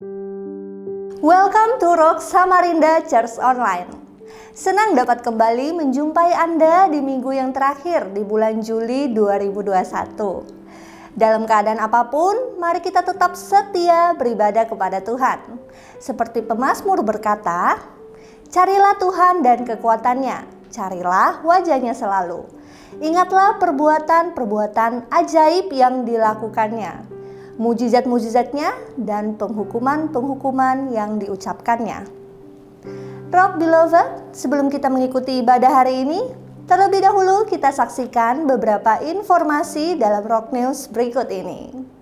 Welcome to Rock Samarinda Church Online. Senang dapat kembali menjumpai Anda di minggu yang terakhir di bulan Juli 2021. Dalam keadaan apapun, mari kita tetap setia beribadah kepada Tuhan. Seperti pemazmur berkata, "Carilah Tuhan dan kekuatannya, carilah wajahnya selalu. Ingatlah perbuatan-perbuatan ajaib yang dilakukannya, mujizat-mujizatnya dan penghukuman-penghukuman yang diucapkannya." Rock Beloved, sebelum kita mengikuti ibadah hari ini, terlebih dahulu kita saksikan beberapa informasi dalam Rock News berikut ini.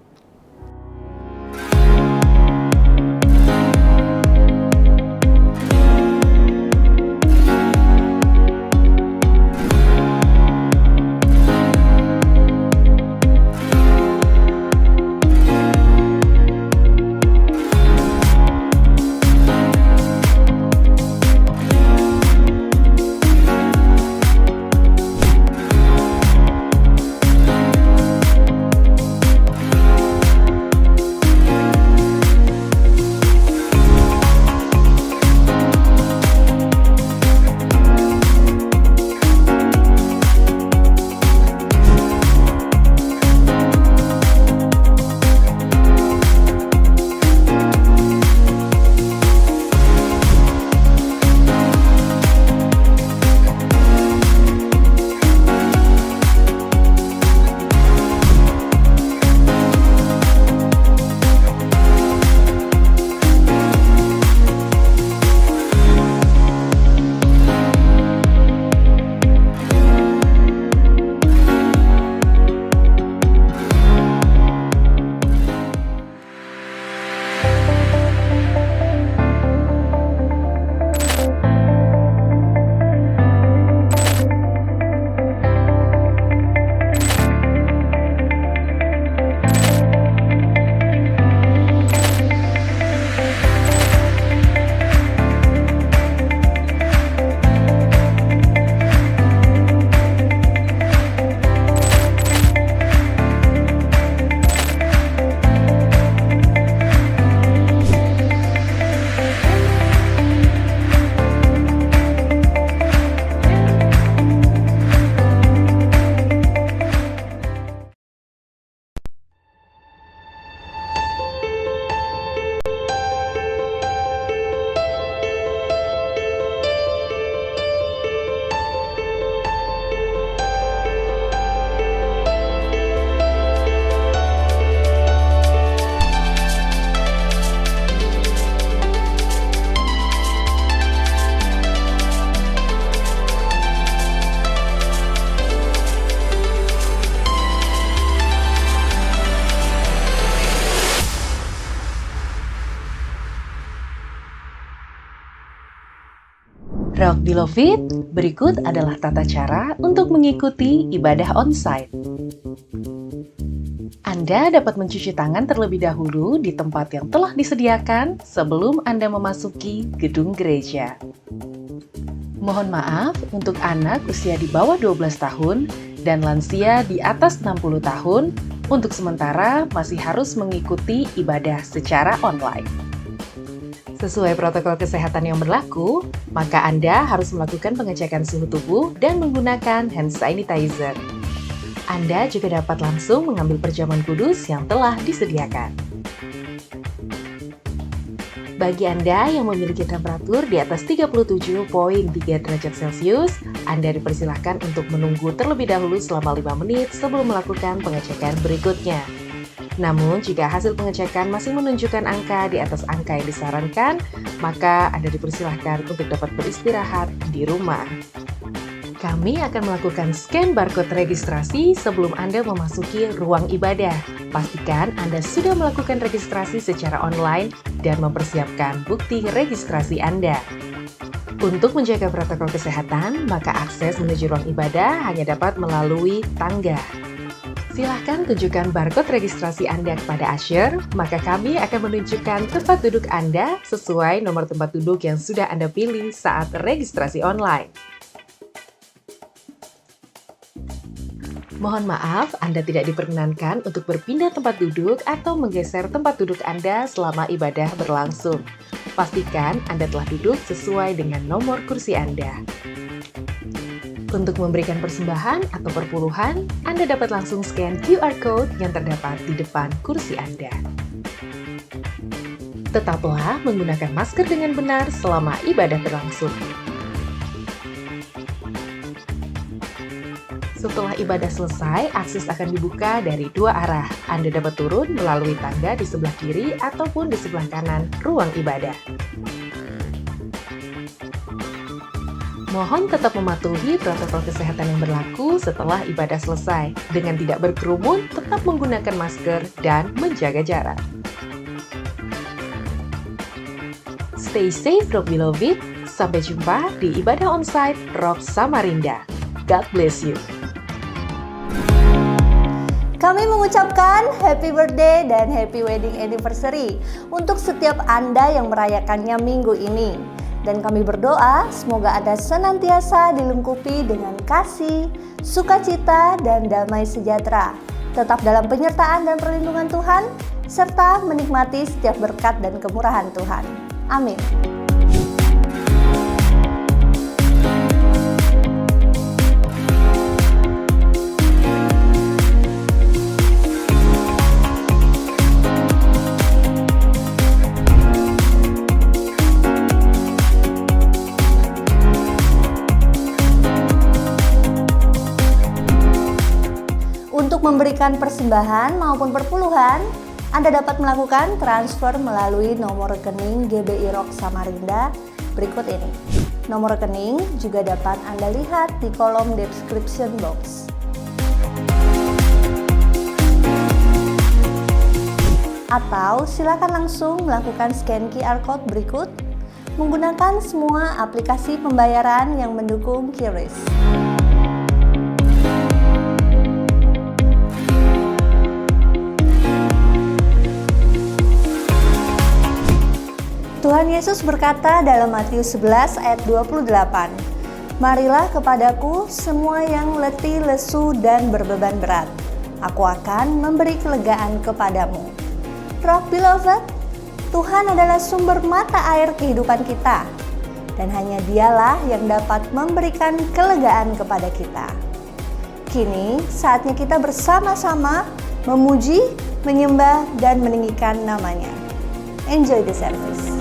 Rock Beloved, berikut adalah tata cara untuk mengikuti ibadah onsite. Anda dapat mencuci tangan terlebih dahulu di tempat yang telah disediakan sebelum Anda memasuki gedung gereja. Mohon maaf untuk anak usia di bawah 12 tahun dan lansia di atas 60 tahun, untuk sementara masih harus mengikuti ibadah secara online. Sesuai protokol kesehatan yang berlaku, maka Anda harus melakukan pengecekan suhu tubuh dan menggunakan hand sanitizer. Anda juga dapat langsung mengambil perjamuan kudus yang telah disediakan. Bagi Anda yang memiliki temperatur di atas 37,3 derajat Celcius, Anda dipersilahkan untuk menunggu terlebih dahulu selama 5 menit sebelum melakukan pengecekan berikutnya. Namun, jika hasil pengecekan masih menunjukkan angka di atas angka yang disarankan, maka Anda dipersilahkan untuk dapat beristirahat di rumah. Kami akan melakukan scan barcode registrasi sebelum Anda memasuki ruang ibadah. Pastikan Anda sudah melakukan registrasi secara online dan mempersiapkan bukti registrasi Anda. Untuk menjaga protokol kesehatan, maka akses menuju ruang ibadah hanya dapat melalui tangga. Silahkan tunjukkan barcode registrasi Anda kepada usher, maka kami akan menunjukkan tempat duduk Anda sesuai nomor tempat duduk yang sudah Anda pilih saat registrasi online. Mohon maaf, Anda tidak diperkenankan untuk berpindah tempat duduk atau menggeser tempat duduk Anda selama ibadah berlangsung. Pastikan Anda telah duduk sesuai dengan nomor kursi Anda. Untuk memberikan persembahan atau perpuluhan, Anda dapat langsung scan QR Code yang terdapat di depan kursi Anda. Tetaplah menggunakan masker dengan benar selama ibadah berlangsung. Setelah ibadah selesai, akses akan dibuka dari dua arah. Anda dapat turun melalui tangga di sebelah kiri ataupun di sebelah kanan ruang ibadah. Mohon tetap mematuhi protokol kesehatan yang berlaku setelah ibadah selesai. Dengan tidak berkerumun, tetap menggunakan masker, dan menjaga jarak. Stay safe, Rock Beloved. Sampai jumpa di ibadah onsite Rock Samarinda. God bless you. Kami mengucapkan happy birthday dan happy wedding anniversary untuk setiap Anda yang merayakannya minggu ini. Dan kami berdoa semoga Anda senantiasa dilengkapi dengan kasih, sukacita, dan damai sejahtera. Tetap dalam penyertaan dan perlindungan Tuhan, serta menikmati setiap berkat dan kemurahan Tuhan. Amin. Untuk memberikan persembahan maupun perpuluhan, Anda dapat melakukan transfer melalui nomor rekening GBI Rock Samarinda berikut ini. Nomor rekening juga dapat Anda lihat di kolom description box. Atau silakan langsung melakukan scan QR Code berikut menggunakan semua aplikasi pembayaran yang mendukung QRIS. Tuhan Yesus berkata dalam Matius 11 ayat 28, "Marilah kepadaku semua yang letih, lesu, dan berbeban berat. Aku akan memberi kelegaan kepadamu." Rock Beloved, Tuhan adalah sumber mata air kehidupan kita, dan hanya Dialah yang dapat memberikan kelegaan kepada kita. Kini saatnya kita bersama-sama memuji, menyembah, dan meninggikan namanya. Enjoy the service.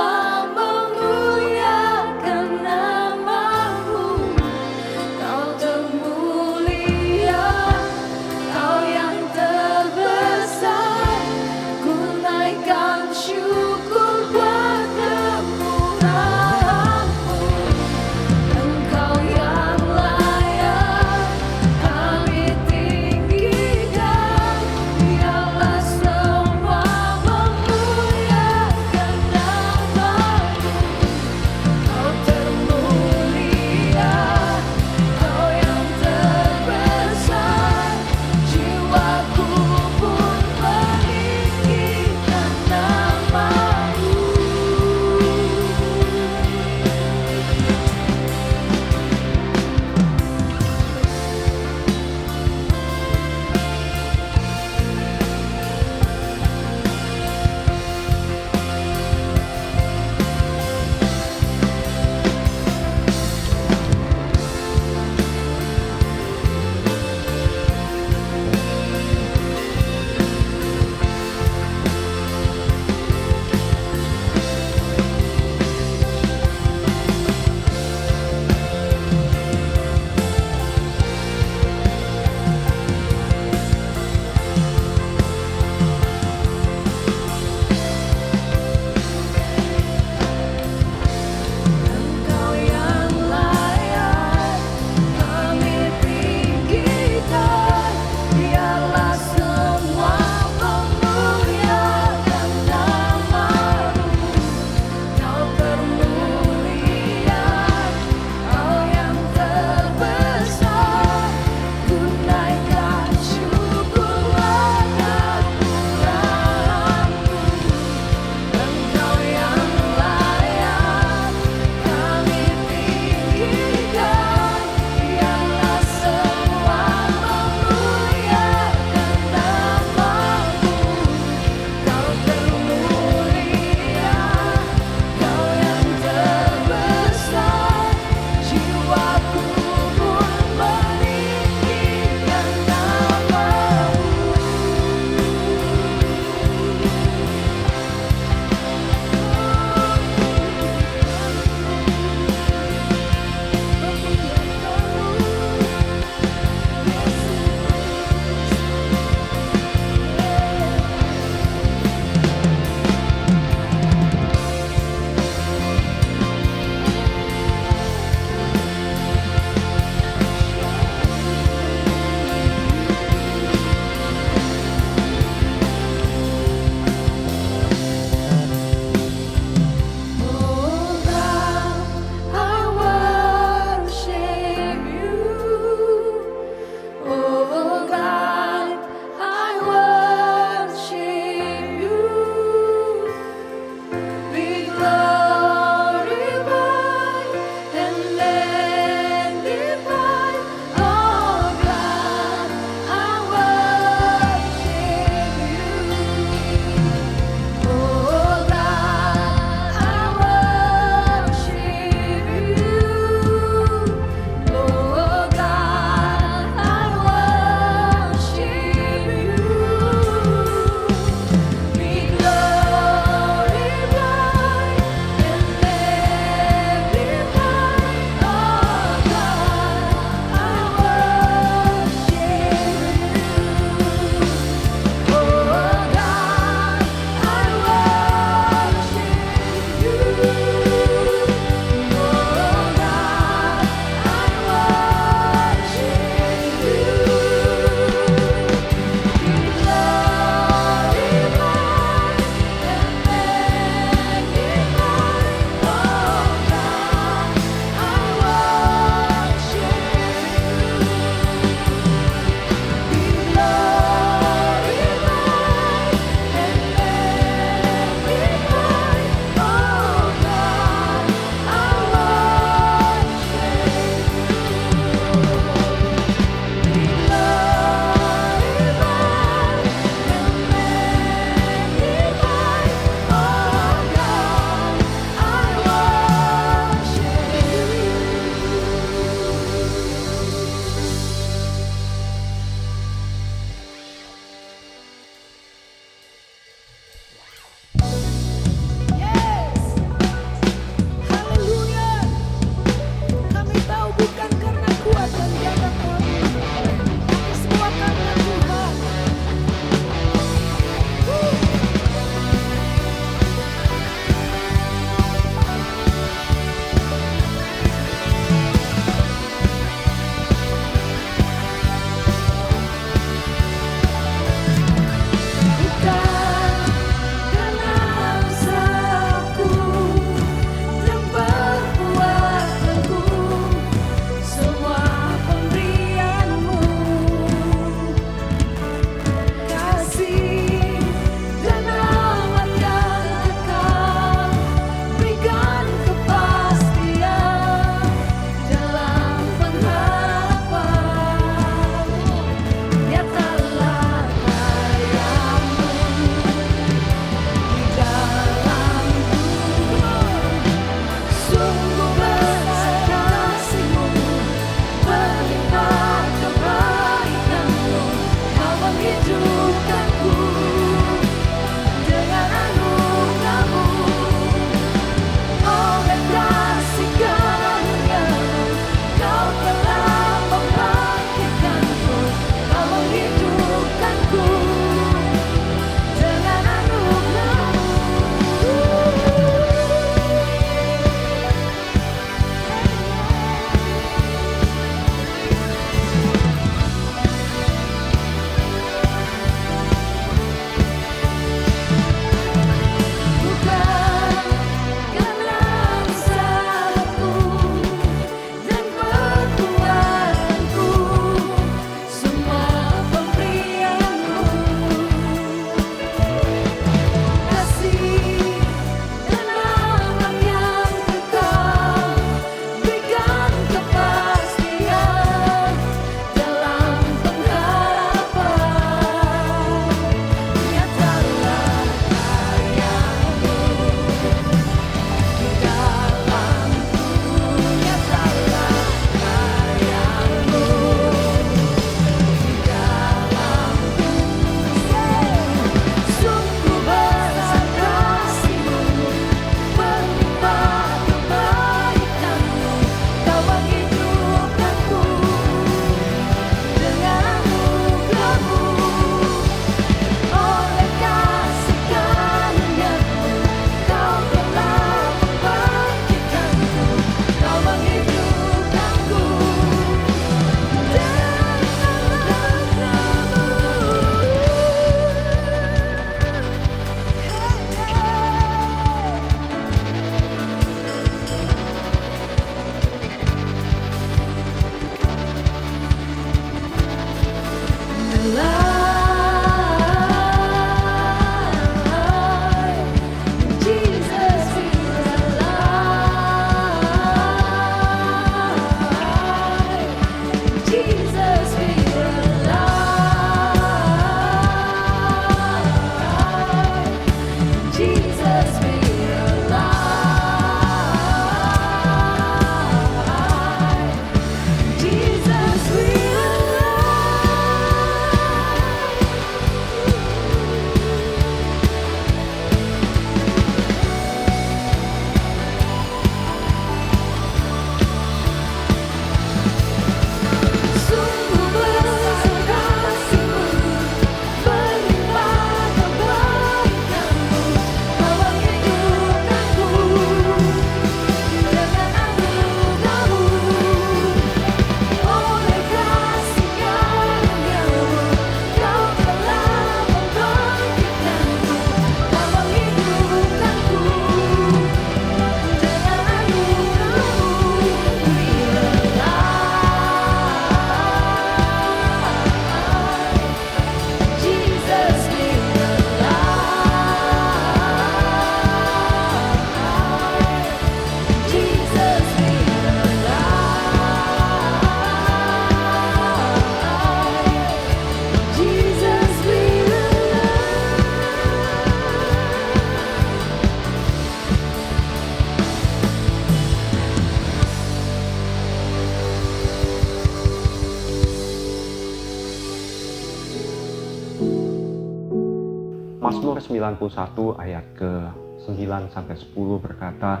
Mazmur 91 ayat ke-9 sampai 10 berkata,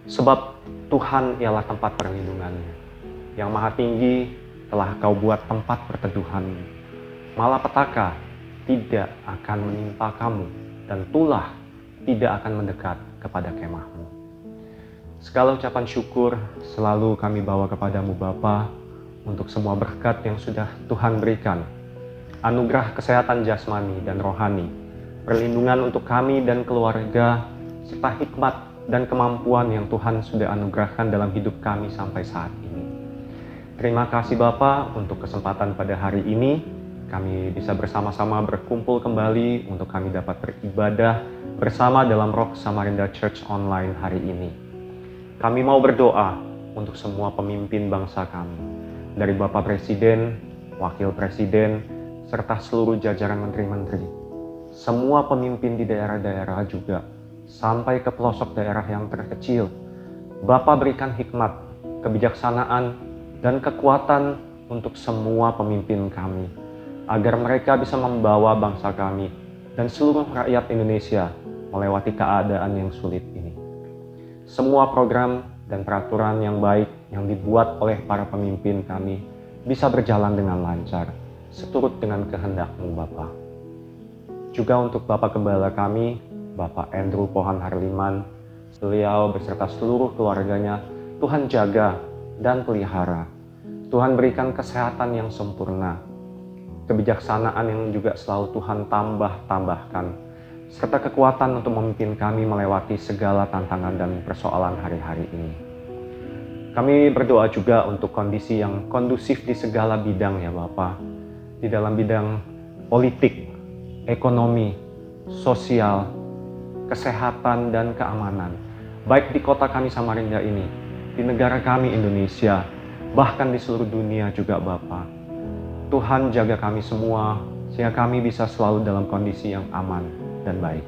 sebab Tuhan ialah tempat perlindunganmu, yang maha tinggi telah kau buat tempat perteduhanmu. Malapetaka tidak akan menimpa kamu, dan tulah tidak akan mendekat kepada kemahmu. Segala ucapan syukur selalu kami bawa kepadamu Bapa, untuk semua berkat yang sudah Tuhan berikan, anugerah kesehatan jasmani dan rohani, perlindungan untuk kami dan keluarga, serta hikmat dan kemampuan yang Tuhan sudah anugerahkan dalam hidup kami sampai saat ini. Terima kasih Bapa untuk kesempatan pada hari ini, kami bisa bersama-sama berkumpul kembali untuk kami dapat beribadah bersama dalam Rock Samarinda Church Online hari ini. Kami mau berdoa untuk semua pemimpin bangsa kami, dari Bapak Presiden, Wakil Presiden, serta seluruh jajaran menteri-menteri. Semua pemimpin di daerah-daerah juga, sampai ke pelosok daerah yang terkecil. Bapa berikan hikmat, kebijaksanaan, dan kekuatan untuk semua pemimpin kami, agar mereka bisa membawa bangsa kami dan seluruh rakyat Indonesia melewati keadaan yang sulit ini. Semua program dan peraturan yang baik yang dibuat oleh para pemimpin kami bisa berjalan dengan lancar, seturut dengan kehendak-Mu Bapa. Juga untuk Bapak Gembala kami, Bapak Andrew Pohan Harliman, beliau beserta seluruh keluarganya, Tuhan jaga dan pelihara. Tuhan berikan kesehatan yang sempurna, kebijaksanaan yang juga selalu Tuhan tambahkan, serta kekuatan untuk memimpin kami melewati segala tantangan dan persoalan hari-hari ini. Kami berdoa juga untuk kondisi yang kondusif di segala bidang ya Bapak, di dalam bidang politik, ekonomi, sosial, kesehatan, dan keamanan. Baik di kota kami Samarinda ini, di negara kami Indonesia, bahkan di seluruh dunia juga Bapa. Tuhan jaga kami semua, sehingga kami bisa selalu dalam kondisi yang aman dan baik.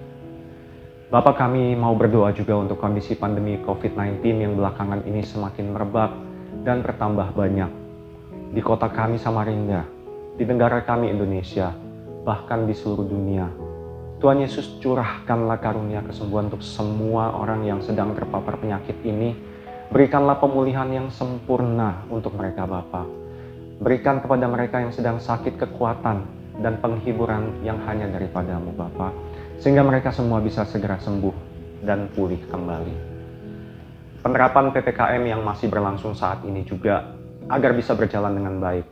Bapak kami mau berdoa juga untuk kondisi pandemi COVID-19 yang belakangan ini semakin merebak dan bertambah banyak. Di kota kami Samarinda, di negara kami Indonesia, bahkan di seluruh dunia. Tuhan Yesus curahkanlah karunia kesembuhan untuk semua orang yang sedang terpapar penyakit ini. Berikanlah pemulihan yang sempurna untuk mereka Bapa. Berikan kepada mereka yang sedang sakit kekuatan dan penghiburan yang hanya daripada-Mu Bapa, sehingga mereka semua bisa segera sembuh dan pulih kembali. Penerapan PPKM yang masih berlangsung saat ini juga agar bisa berjalan dengan baik.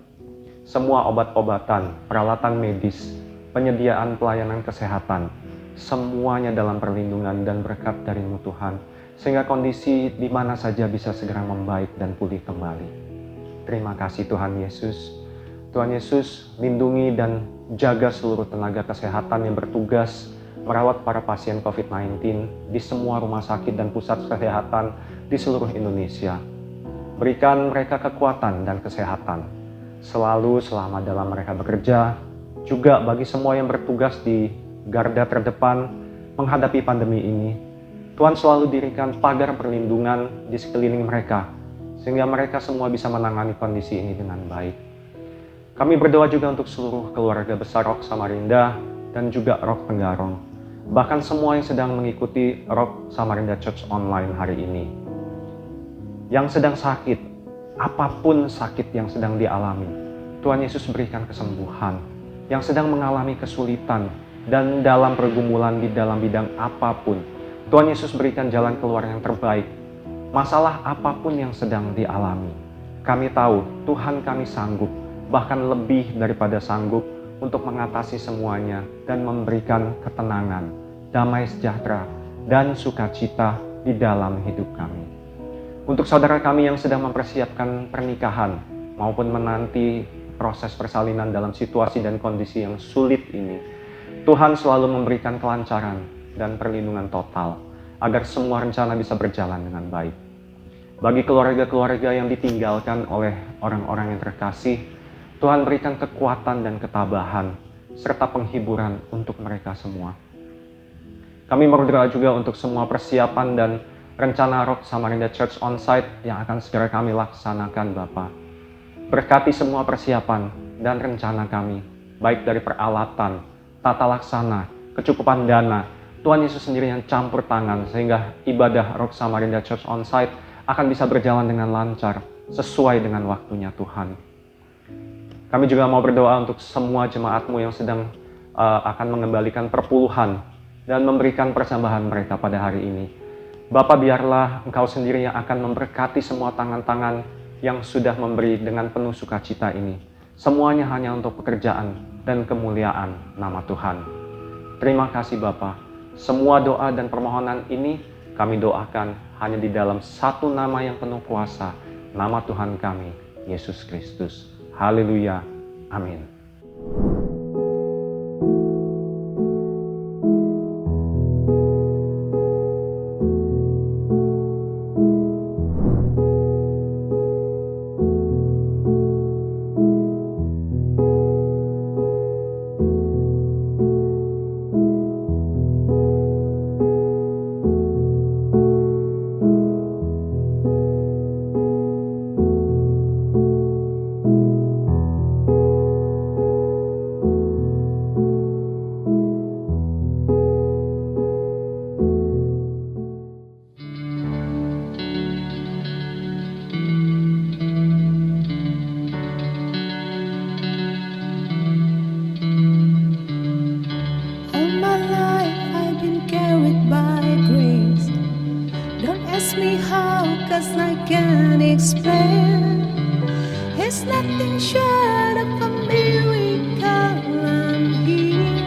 Semua obat-obatan, peralatan medis, penyediaan pelayanan kesehatan, semuanya dalam perlindungan dan berkat dari-Mu Tuhan, sehingga kondisi di mana saja bisa segera membaik dan pulih kembali. Terima kasih Tuhan Yesus. Tuhan Yesus, lindungi dan jaga seluruh tenaga kesehatan yang bertugas merawat para pasien COVID-19 di semua rumah sakit dan pusat kesehatan di seluruh Indonesia. Berikan mereka kekuatan dan kesehatan selalu selama dalam mereka bekerja, juga bagi semua yang bertugas di garda terdepan menghadapi pandemi ini. Tuhan selalu dirikan pagar perlindungan di sekeliling mereka, sehingga mereka semua bisa menangani kondisi ini dengan baik. Kami berdoa juga untuk seluruh keluarga besar Rock Samarinda dan juga Rock Tenggarong, bahkan semua yang sedang mengikuti Rock Samarinda Church Online hari ini. Yang sedang sakit, apapun sakit yang sedang dialami, Tuhan Yesus berikan kesembuhan. Yang sedang mengalami kesulitan dan dalam pergumulan di dalam bidang apapun, Tuhan Yesus berikan jalan keluar yang terbaik. Masalah apapun yang sedang dialami, kami tahu Tuhan kami sanggup, bahkan lebih daripada sanggup untuk mengatasi semuanya dan memberikan ketenangan, damai sejahtera, dan sukacita di dalam hidup kami. Untuk saudara kami yang sedang mempersiapkan pernikahan maupun menanti proses persalinan dalam situasi dan kondisi yang sulit ini, Tuhan selalu memberikan kelancaran dan perlindungan total agar semua rencana bisa berjalan dengan baik. Bagi keluarga-keluarga yang ditinggalkan oleh orang-orang yang terkasih, Tuhan berikan kekuatan dan ketabahan serta penghiburan untuk mereka semua. Kami berdoa juga untuk semua persiapan dan rencana Rock Samarinda Church Onsite yang akan segera kami laksanakan, Bapa. Berkati semua persiapan dan rencana kami, baik dari peralatan, tata laksana, kecukupan dana. Tuhan Yesus sendiri yang campur tangan sehingga ibadah Rock Samarinda Church Onsite akan bisa berjalan dengan lancar sesuai dengan waktunya Tuhan. Kami juga mau berdoa untuk semua jemaat-Mu yang sedang akan mengembalikan perpuluhan dan memberikan persembahan mereka pada hari ini. Bapa, biarlah Engkau sendiri yang akan memberkati semua tangan-tangan yang sudah memberi dengan penuh sukacita ini. Semuanya hanya untuk pekerjaan dan kemuliaan nama Tuhan. Terima kasih Bapa. Semua doa dan permohonan ini kami doakan hanya di dalam satu nama yang penuh kuasa, nama Tuhan kami, Yesus Kristus. Haleluya. Amin. Cause I can't explain. It's nothing short of a miracle. I'm here.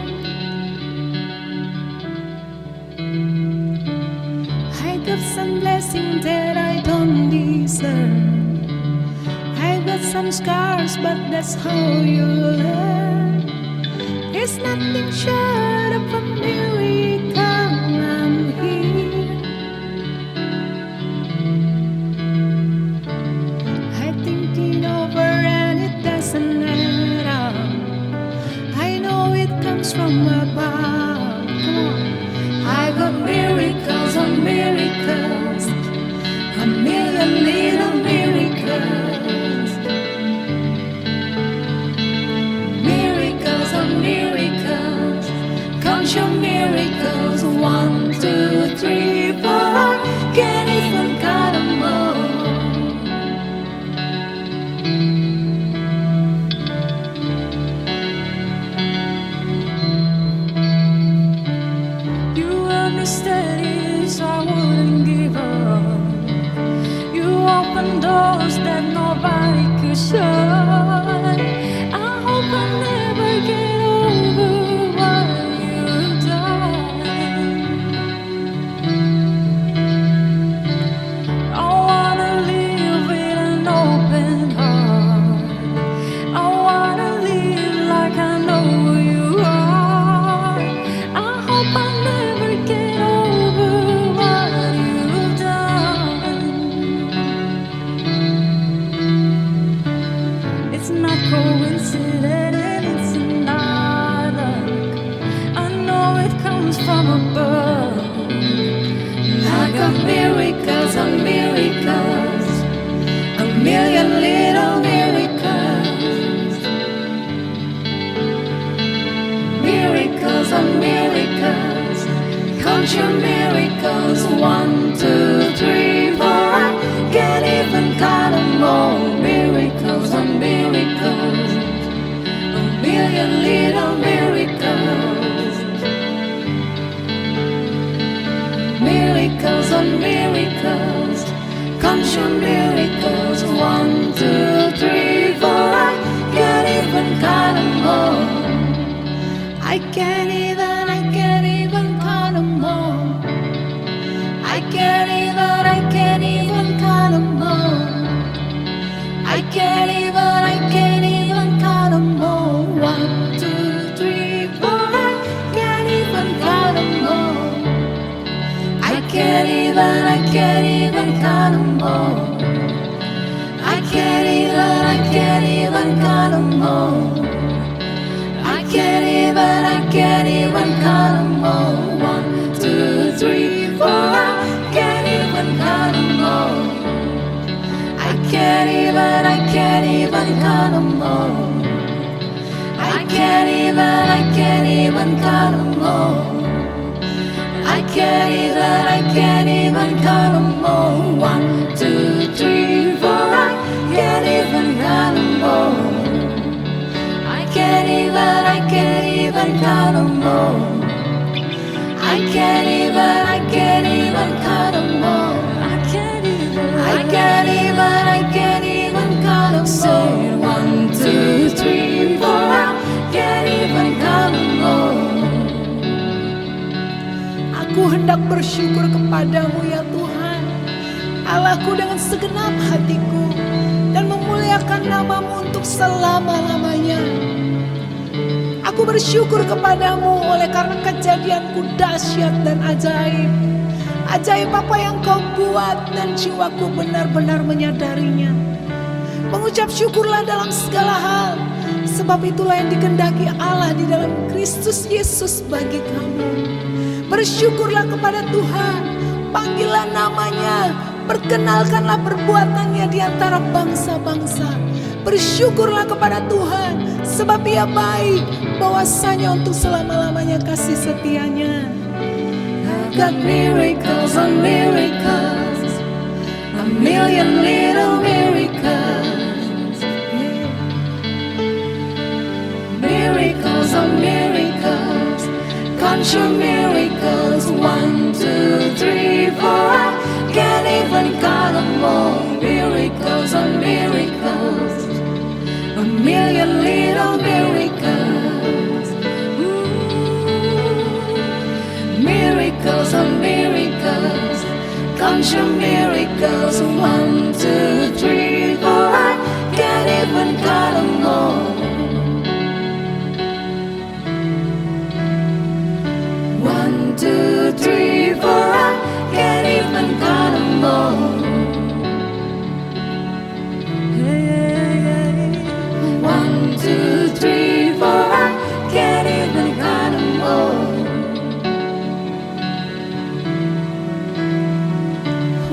I got some blessing that I don't deserve. I got some scars, but that's how you learn. It's nothing short of a miracle. I'm here. From above, come on. I got miracles on miracles, a million little miracles, miracles on miracles. Count your miracles, 1, 2, 3, 4. Can't even count them all. I wouldn't give up. You opened doors that nobody could shut. I hope I never get over what you've done. I wanna live with an open heart. I wanna live like I know who you are. I hope I never get over what you've done. miracles. 1, 2, 3, 4. I can't even count them all. Miracles on miracles. A million little miracles. Miracles on miracles. Conscious miracles. 1, 2, 3, 4. I can't even count them all. I can't even count them all. I can't even count them all. I can't even count them all. 1, 2, 3, 4. I can't even count them all. I can't even count them all. I can't even count them all. I can't even count them all. 1, 2, 3, 4. I can't even count them all. I can't even count them all. I can't even count them all. I can't even count them all. 1, 2, 3, 4. I can't even count them all. I can't even count them all. I can't even count them all. I can't even count them all. 1, 2, 3, 4. I can't even count them all. Aku hendak bersyukur kepadamu ya Tuhan, Allahku dengan segenap hatiku, dan memuliakan namamu untuk selama-lamanya. Aku bersyukur kepadamu oleh karena kejadianku dahsyat dan ajaib. Ajaib apa yang kau buat dan jiwaku benar-benar menyadarinya. Mengucap syukurlah dalam segala hal, sebab itulah yang dikehendaki Allah di dalam Kristus Yesus bagi kamu. Bersyukurlah kepada Tuhan, panggillah namanya, perkenalkanlah perbuatannya di antara bangsa-bangsa. Bersyukurlah kepada Tuhan, sebab Ia baik, bahwasanya untuk selama-lamanya kasih setianya. I've got miracles on miracles, a million little miracles. Miracles on miracles, conscious miracles. 1, 2, 3, 4. I can't even count them all. Miracles on miracles, a million little miracles. Miracles on miracles, conscious miracles. 1, 2, 3, 4. I can't even count them all. 1, 2, 3, 4. I can't even count them all. 1, 2, 3, 4. I can't even count them all.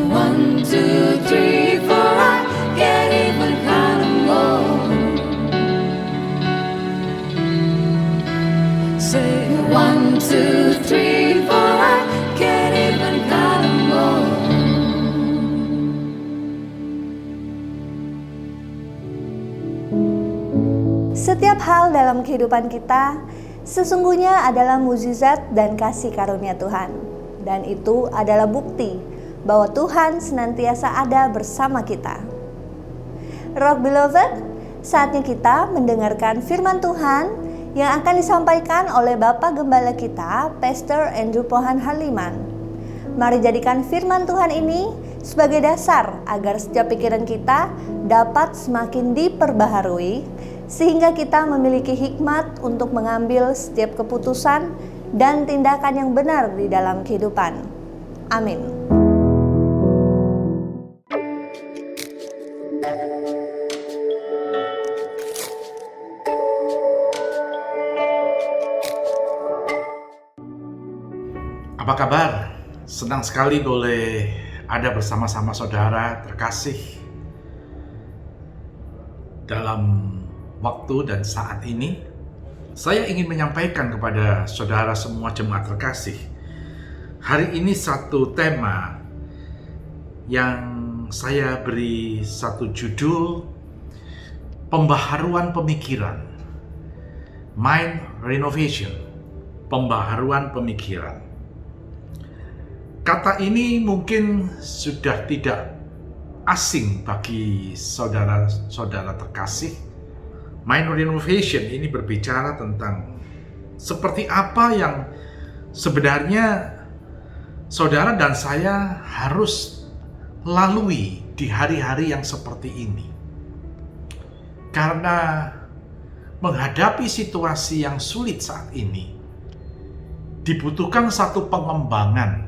1, 2, 3, 4. I can't even count them all. Say 1, 2, 3, 4. I can't even count them all. Setiap hal dalam kehidupan kita sesungguhnya adalah mukjizat dan kasih karunia Tuhan. Dan itu adalah bukti bahwa Tuhan senantiasa ada bersama kita. Rock Beloved, saatnya kita mendengarkan firman Tuhan yang akan disampaikan oleh Bapak Gembala kita, Pastor Andrew Pohan Harliman. Mari jadikan firman Tuhan ini sebagai dasar agar setiap pikiran kita dapat semakin diperbaharui, sehingga kita memiliki hikmat untuk mengambil setiap keputusan dan tindakan yang benar di dalam kehidupan. Amin. Apa kabar? Senang sekali boleh ada bersama-sama saudara terkasih dalam waktu dan saat ini. Saya ingin menyampaikan kepada saudara semua jemaat terkasih Hari ini satu tema yang saya beri satu judul, pembaharuan pemikiran, mind renovation, pembaharuan pemikiran. Kata ini mungkin sudah tidak asing bagi saudara-saudara terkasih. Mind renovation ini berbicara tentang seperti apa yang sebenarnya saudara dan saya harus lalui di hari-hari yang seperti ini. Karena menghadapi situasi yang sulit saat ini, dibutuhkan satu pengembangan,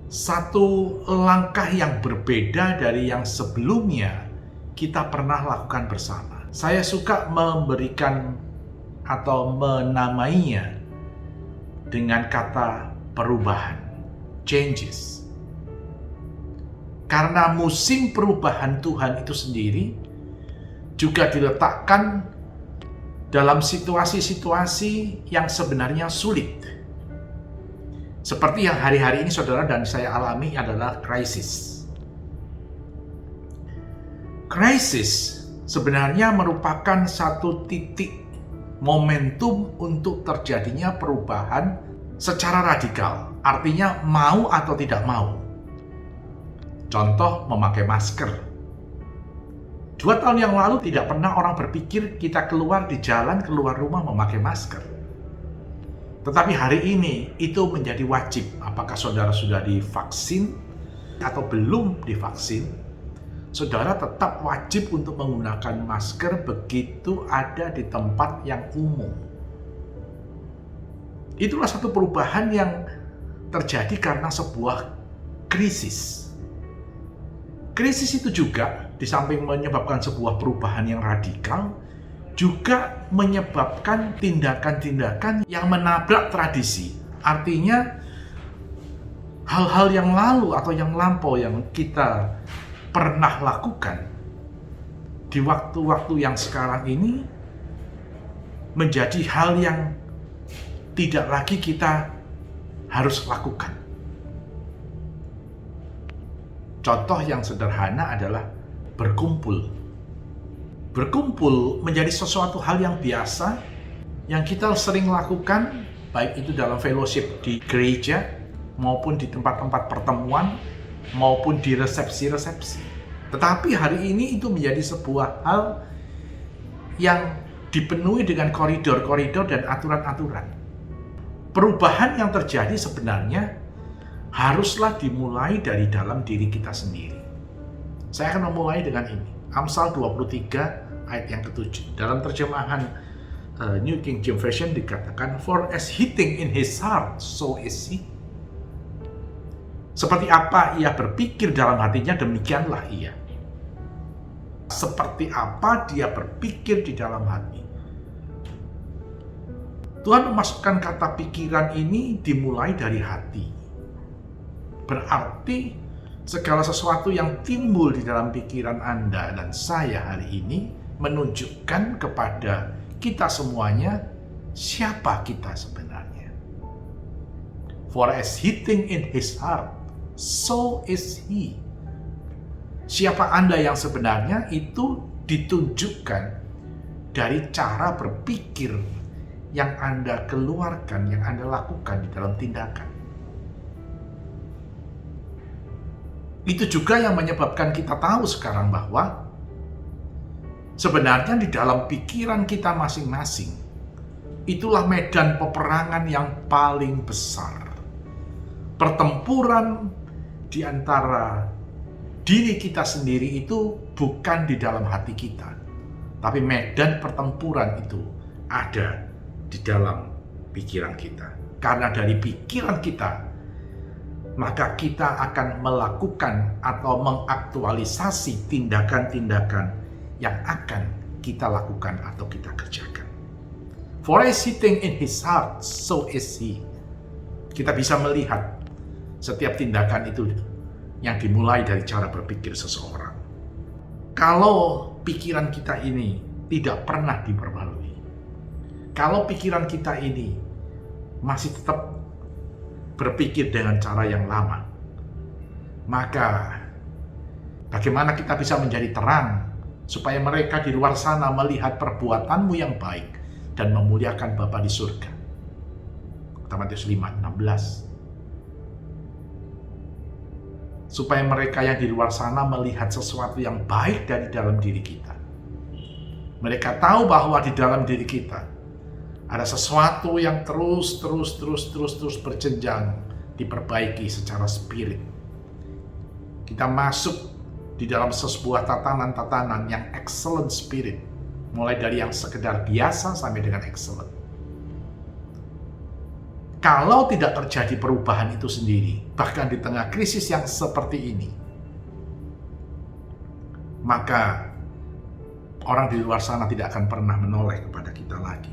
satu langkah yang berbeda dari yang sebelumnya kita pernah lakukan bersama. Saya suka memberikan atau menamainya dengan kata perubahan, changes. Karena musim perubahan Tuhan itu sendiri juga diletakkan dalam situasi-situasi yang sebenarnya sulit. Seperti yang hari-hari ini saudara dan saya alami adalah krisis. Krisis sebenarnya merupakan satu titik momentum untuk terjadinya perubahan secara radikal. Artinya mau atau tidak mau. Contoh, memakai masker. 2 tahun yang lalu tidak pernah orang berpikir kita keluar di jalan, keluar rumah memakai masker. Tetapi hari ini itu menjadi wajib. Apakah saudara sudah divaksin atau belum divaksin, saudara tetap wajib untuk menggunakan masker begitu ada di tempat yang umum. Itulah satu perubahan yang terjadi karena sebuah krisis. Krisis itu juga di samping menyebabkan sebuah perubahan yang radikal, juga menyebabkan tindakan-tindakan yang menabrak tradisi. Artinya hal-hal yang lalu atau yang lampau yang kita pernah lakukan di waktu-waktu yang sekarang ini menjadi hal yang tidak lagi kita harus lakukan. Contoh yang sederhana adalah berkumpul. Berkumpul menjadi sesuatu hal yang biasa yang kita sering lakukan, baik itu dalam fellowship di gereja maupun di tempat-tempat pertemuan maupun di resepsi-resepsi. Tetapi hari ini itu menjadi sebuah hal yang dipenuhi dengan koridor-koridor dan aturan-aturan. Perubahan yang terjadi sebenarnya haruslah dimulai dari dalam diri kita sendiri. Saya akan memulai dengan ini. Amsal 23 ayat yang ke-7. Dalam terjemahan New King James Version dikatakan, "For as he think in his heart, so is he." Seperti apa ia berpikir dalam hatinya, demikianlah ia. Seperti apa dia berpikir di dalam hati. Tuhan memasukkan kata pikiran ini dimulai dari hati. Berarti segala sesuatu yang timbul di dalam pikiran Anda dan saya hari ini menunjukkan kepada kita semuanya siapa kita sebenarnya. For as he think in his heart, so is he. Siapa Anda yang sebenarnya itu ditunjukkan dari cara berpikir yang Anda keluarkan, yang Anda lakukan di dalam tindakan. Itu juga yang menyebabkan kita tahu sekarang bahwa sebenarnya di dalam pikiran kita masing-masing, itulah medan peperangan yang paling besar. Pertempuran di antara diri kita sendiri itu bukan di dalam hati kita, tapi medan pertempuran itu ada di dalam pikiran kita. Karena dari pikiran kita, maka kita akan melakukan atau mengaktualisasi tindakan-tindakan yang akan kita lakukan atau kita kerjakan. For as he think in his heart, so is he. Kita bisa melihat setiap tindakan itu yang dimulai dari cara berpikir seseorang. Kalau pikiran kita ini tidak pernah diperbarui, kalau pikiran kita ini masih tetap berpikir dengan cara yang lama. Maka bagaimana kita bisa menjadi terang supaya mereka di luar sana melihat perbuatanmu yang baik dan memuliakan Bapa di surga. Matius 5:16. Supaya mereka yang di luar sana melihat sesuatu yang baik dari dalam diri kita. Mereka tahu bahwa di dalam diri kita ada sesuatu yang terus berjenjang diperbaiki secara spirit. Kita masuk di dalam sebuah tatanan yang excellent spirit, mulai dari yang sekedar biasa sampai dengan excellent. Kalau tidak terjadi perubahan itu sendiri, bahkan di tengah krisis yang seperti ini, maka orang di luar sana tidak akan pernah menoleh kepada kita lagi.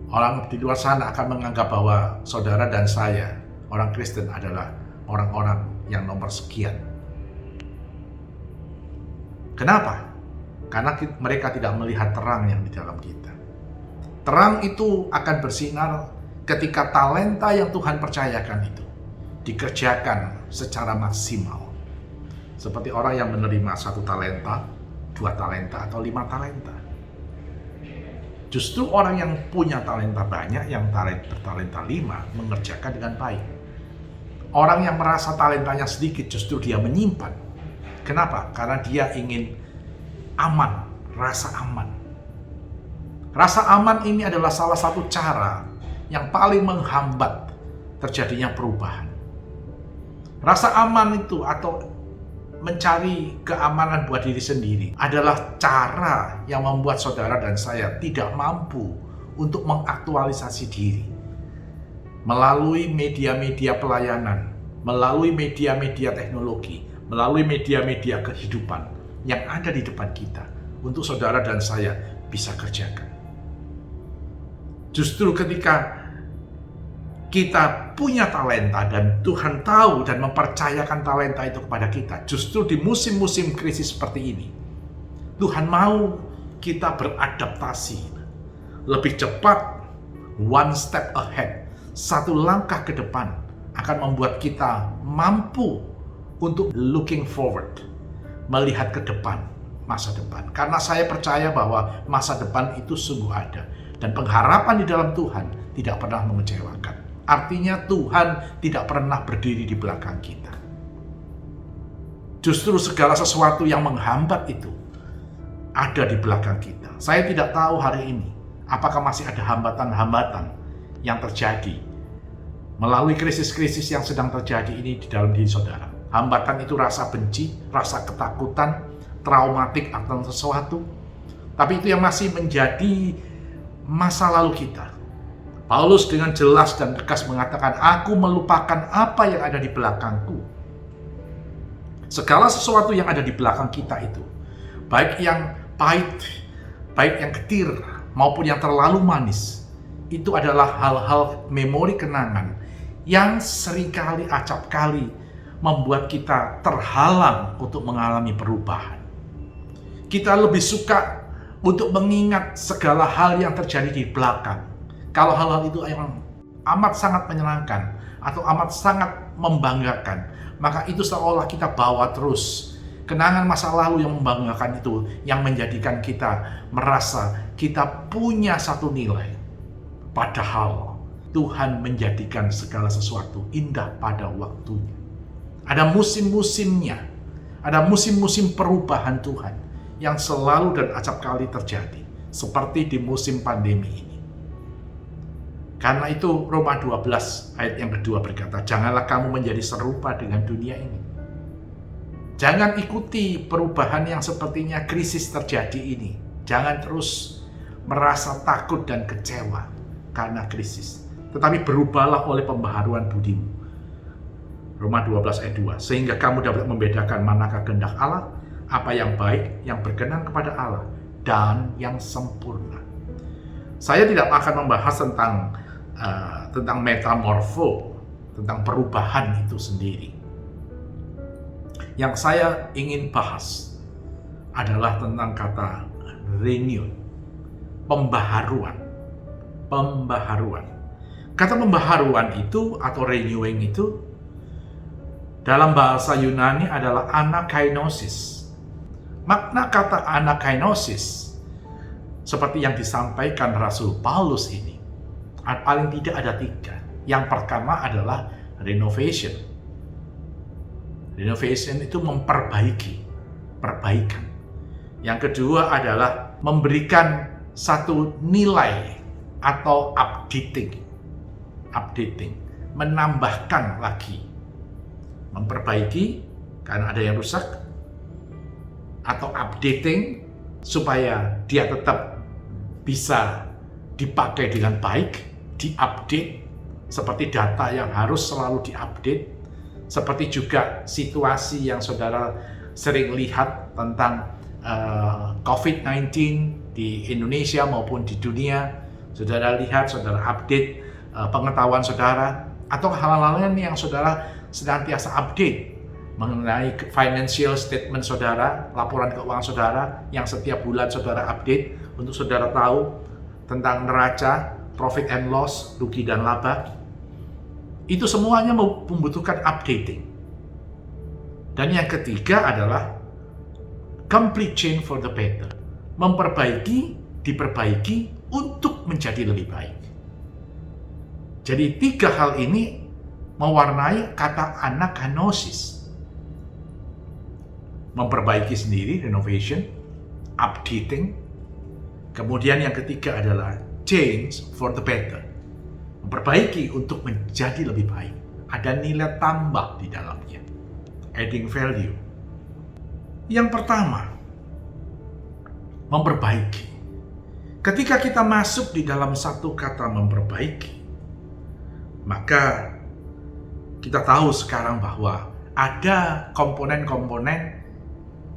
Orang di luar sana akan menganggap bahwa saudara dan saya, orang Kristen, adalah orang-orang yang nomor sekian. Kenapa? Karena mereka tidak melihat terang yang di dalam kita. Terang itu akan bersinar ketika talenta yang Tuhan percayakan itu dikerjakan secara maksimal. Seperti orang yang menerima 1 talenta, 2 talenta, atau 5 talenta. Justru orang yang punya talenta banyak, yang bertalenta 5, mengerjakan dengan baik. Orang yang merasa talentanya sedikit, justru dia menyimpan. Kenapa? Karena dia ingin aman, rasa aman. Rasa aman ini adalah salah satu cara yang paling menghambat terjadinya perubahan. Rasa aman itu atau mencari keamanan buat diri sendiri adalah cara yang membuat saudara dan saya tidak mampu untuk mengaktualisasi diri melalui media-media pelayanan, melalui media-media teknologi, melalui media-media kehidupan yang ada di depan kita untuk saudara dan saya bisa kerjakan. Justru ketika kita punya talenta dan Tuhan tahu dan mempercayakan talenta itu kepada kita, justru di musim-musim krisis seperti ini, Tuhan mau kita beradaptasi lebih cepat, one step ahead, 1 langkah ke depan, akan membuat kita mampu untuk looking forward, melihat ke depan, masa depan. Karena saya percaya bahwa masa depan itu sungguh ada, dan pengharapan di dalam Tuhan tidak pernah mengecewakan. Artinya Tuhan tidak pernah berdiri di belakang kita. Justru segala sesuatu yang menghambat itu ada di belakang kita. Saya tidak tahu hari ini apakah masih ada hambatan-hambatan yang terjadi melalui krisis-krisis yang sedang terjadi ini di dalam diri saudara. Hambatan itu rasa benci, rasa ketakutan, traumatik akan sesuatu. Tapi itu yang masih menjadi masa lalu kita. Paulus dengan jelas dan tegas mengatakan, aku melupakan apa yang ada di belakangku. Segala sesuatu yang ada di belakang kita itu, baik yang pahit, baik yang getir, maupun yang terlalu manis, itu adalah hal-hal memori kenangan yang seringkali acap kali membuat kita terhalang untuk mengalami perubahan. Kita lebih suka untuk mengingat segala hal yang terjadi di belakang. Kalau hal-hal itu yang amat sangat menyenangkan atau amat sangat membanggakan, maka itu seolah kita bawa terus kenangan masa lalu yang membanggakan itu, yang menjadikan kita merasa kita punya satu nilai. Padahal Tuhan menjadikan segala sesuatu indah pada waktunya. Ada musim-musimnya, ada musim-musim perubahan Tuhan yang selalu dan acap kali terjadi, seperti di musim pandemi ini. Karena itu Roma 12 ayat yang kedua berkata, janganlah kamu menjadi serupa dengan dunia ini. Jangan ikuti perubahan yang sepertinya krisis terjadi ini. Jangan terus merasa takut dan kecewa karena krisis. Tetapi berubahlah oleh pembaharuan budimu. Roma 12 ayat 2. Sehingga kamu dapat membedakan manakah kehendak Allah, apa yang baik, yang berkenan kepada Allah, dan yang sempurna. Saya tidak akan membahas tentang metamorfo, tentang perubahan itu sendiri. Yang saya ingin bahas adalah tentang kata renew, pembaharuan. Kata pembaharuan itu atau renewing itu dalam bahasa Yunani adalah anakainosis. Makna kata anakainosis seperti yang disampaikan Rasul Paulus ini paling tidak ada 3. Yang pertama adalah renovation. Renovation itu memperbaiki, perbaikan. Yang kedua adalah memberikan satu nilai atau updating, menambahkan lagi, memperbaiki karena ada yang rusak, atau updating supaya dia tetap bisa dipakai dengan baik, diupdate, seperti data yang harus selalu diupdate, seperti juga situasi yang saudara sering lihat tentang COVID-19 di Indonesia maupun di dunia. Saudara lihat, saudara update pengetahuan saudara, atau hal-hal lain yang saudara senantiasa update mengenai financial statement saudara, laporan keuangan saudara yang setiap bulan saudara update untuk saudara tahu tentang neraca, profit and loss, rugi dan laba. Itu semuanya membutuhkan updating. Dan yang ketiga adalah complete change for the better. Memperbaiki, diperbaiki untuk menjadi lebih baik. Jadi 3 hal ini mewarnai kata anakainosis. Memperbaiki sendiri, renovation, updating. Kemudian yang ketiga adalah change for the better. Memperbaiki untuk menjadi lebih baik. Ada nilai tambah di dalamnya. Adding value. Yang pertama, memperbaiki. Ketika kita masuk di dalam satu kata memperbaiki, maka kita tahu sekarang bahwa ada komponen-komponen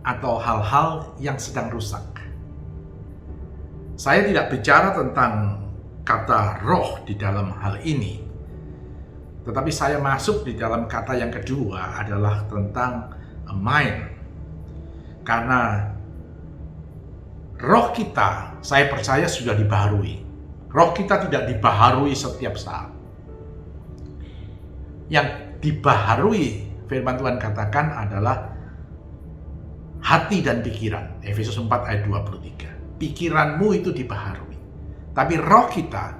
atau hal-hal yang sedang rusak. Saya tidak bicara tentang kata roh di dalam hal ini, tetapi saya masuk di dalam kata yang kedua adalah tentang mind. Karena roh kita, saya percaya sudah dibaharui. Roh kita tidak dibaharui setiap saat. Yang dibaharui, firman Tuhan katakan adalah hati dan pikiran. Efesus 4 ayat 23. Pikiranmu itu dibaharui. Tapi roh kita,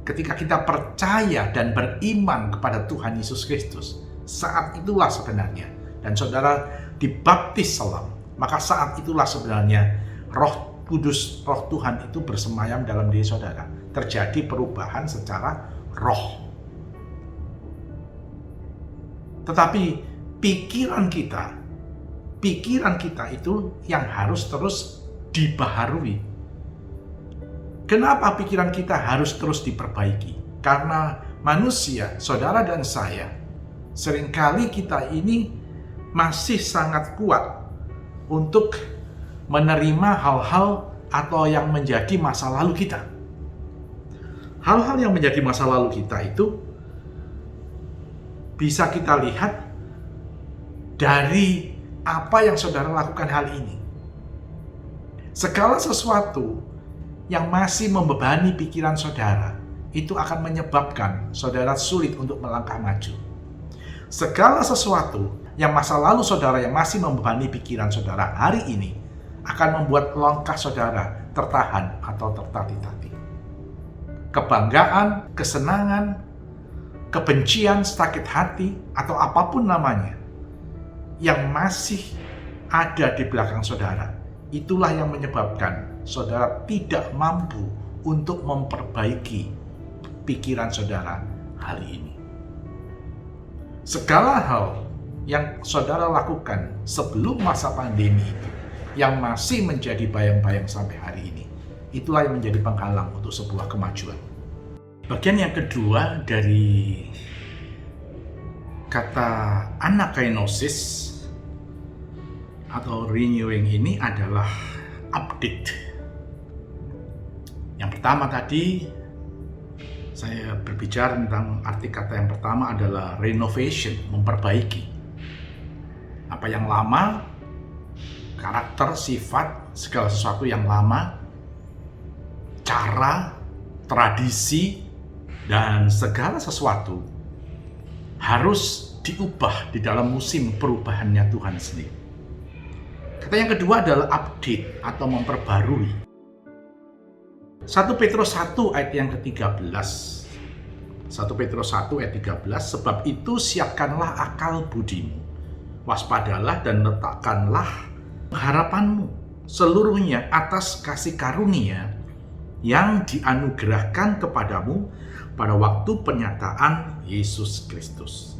ketika kita percaya dan beriman kepada Tuhan Yesus Kristus, saat itulah sebenarnya, dan saudara dibaptis selam, maka saat itulah sebenarnya Roh Kudus, Roh Tuhan itu bersemayam dalam diri saudara. Terjadi perubahan secara roh. Tetapi pikiran kita itu yang harus terus dibaharui. Kenapa pikiran kita harus terus diperbaiki? Karena manusia, saudara dan saya, seringkali kita ini masih sangat kuat untuk menerima hal-hal atau yang menjadi masa lalu kita. Hal-hal yang menjadi masa lalu kita itu bisa kita lihat dari apa yang saudara lakukan hal ini. Segala sesuatu yang masih membebani pikiran saudara, itu akan menyebabkan saudara sulit untuk melangkah maju. Segala sesuatu yang masa lalu saudara yang masih membebani pikiran saudara hari ini akan membuat langkah saudara tertahan atau tertatih-tatih. Kebanggaan, kesenangan, kebencian, sakit hati, atau apapun namanya yang masih ada di belakang saudara, itulah yang menyebabkan saudara tidak mampu untuk memperbaiki pikiran saudara hari ini. Segala hal yang saudara lakukan sebelum masa pandemi itu, yang masih menjadi bayang-bayang sampai hari ini, itulah yang menjadi penghalang untuk sebuah kemajuan. Bagian yang kedua dari kata anakainosis atau renewing ini adalah update. Yang pertama tadi saya berbicara tentang arti kata yang pertama adalah renovation, memperbaiki. Apa yang lama, karakter, sifat, segala sesuatu yang lama, cara, tradisi, Dan segala sesuatu harus diubah di dalam musim perubahannya Tuhan sendiri. Kata yang kedua adalah update atau memperbarui. 1 Petrus 1 ayat yang ke-13. 1 Petrus 1 ayat 13, sebab itu siapkanlah akal budimu, waspadalah dan letakkanlah harapanmu seluruhnya atas kasih karunia yang dianugerahkan kepadamu pada waktu penyataan Yesus Kristus.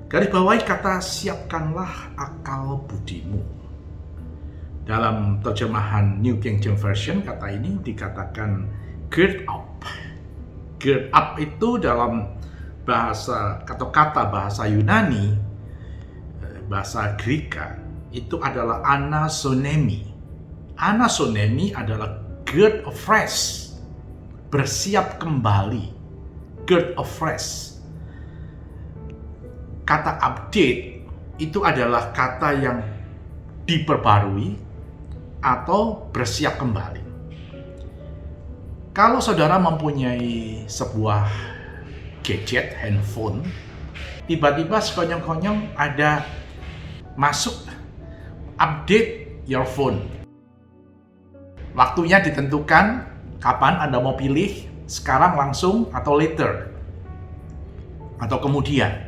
Garis bawahi kata siapkanlah akal budimu. Dalam terjemahan New King James Version kata ini dikatakan gird up. Gird up itu dalam bahasa atau kata bahasa Yunani, bahasa Greka itu adalah anasonemi. Anasonemi adalah gird afresh, bersiap kembali, gird afresh. Kata update itu adalah kata yang diperbarui atau bersiap kembali. Kalau saudara mempunyai sebuah gadget, handphone, tiba-tiba sekonyong-konyong ada masuk update your phone. Waktunya ditentukan kapan Anda mau pilih, sekarang langsung atau later, atau kemudian.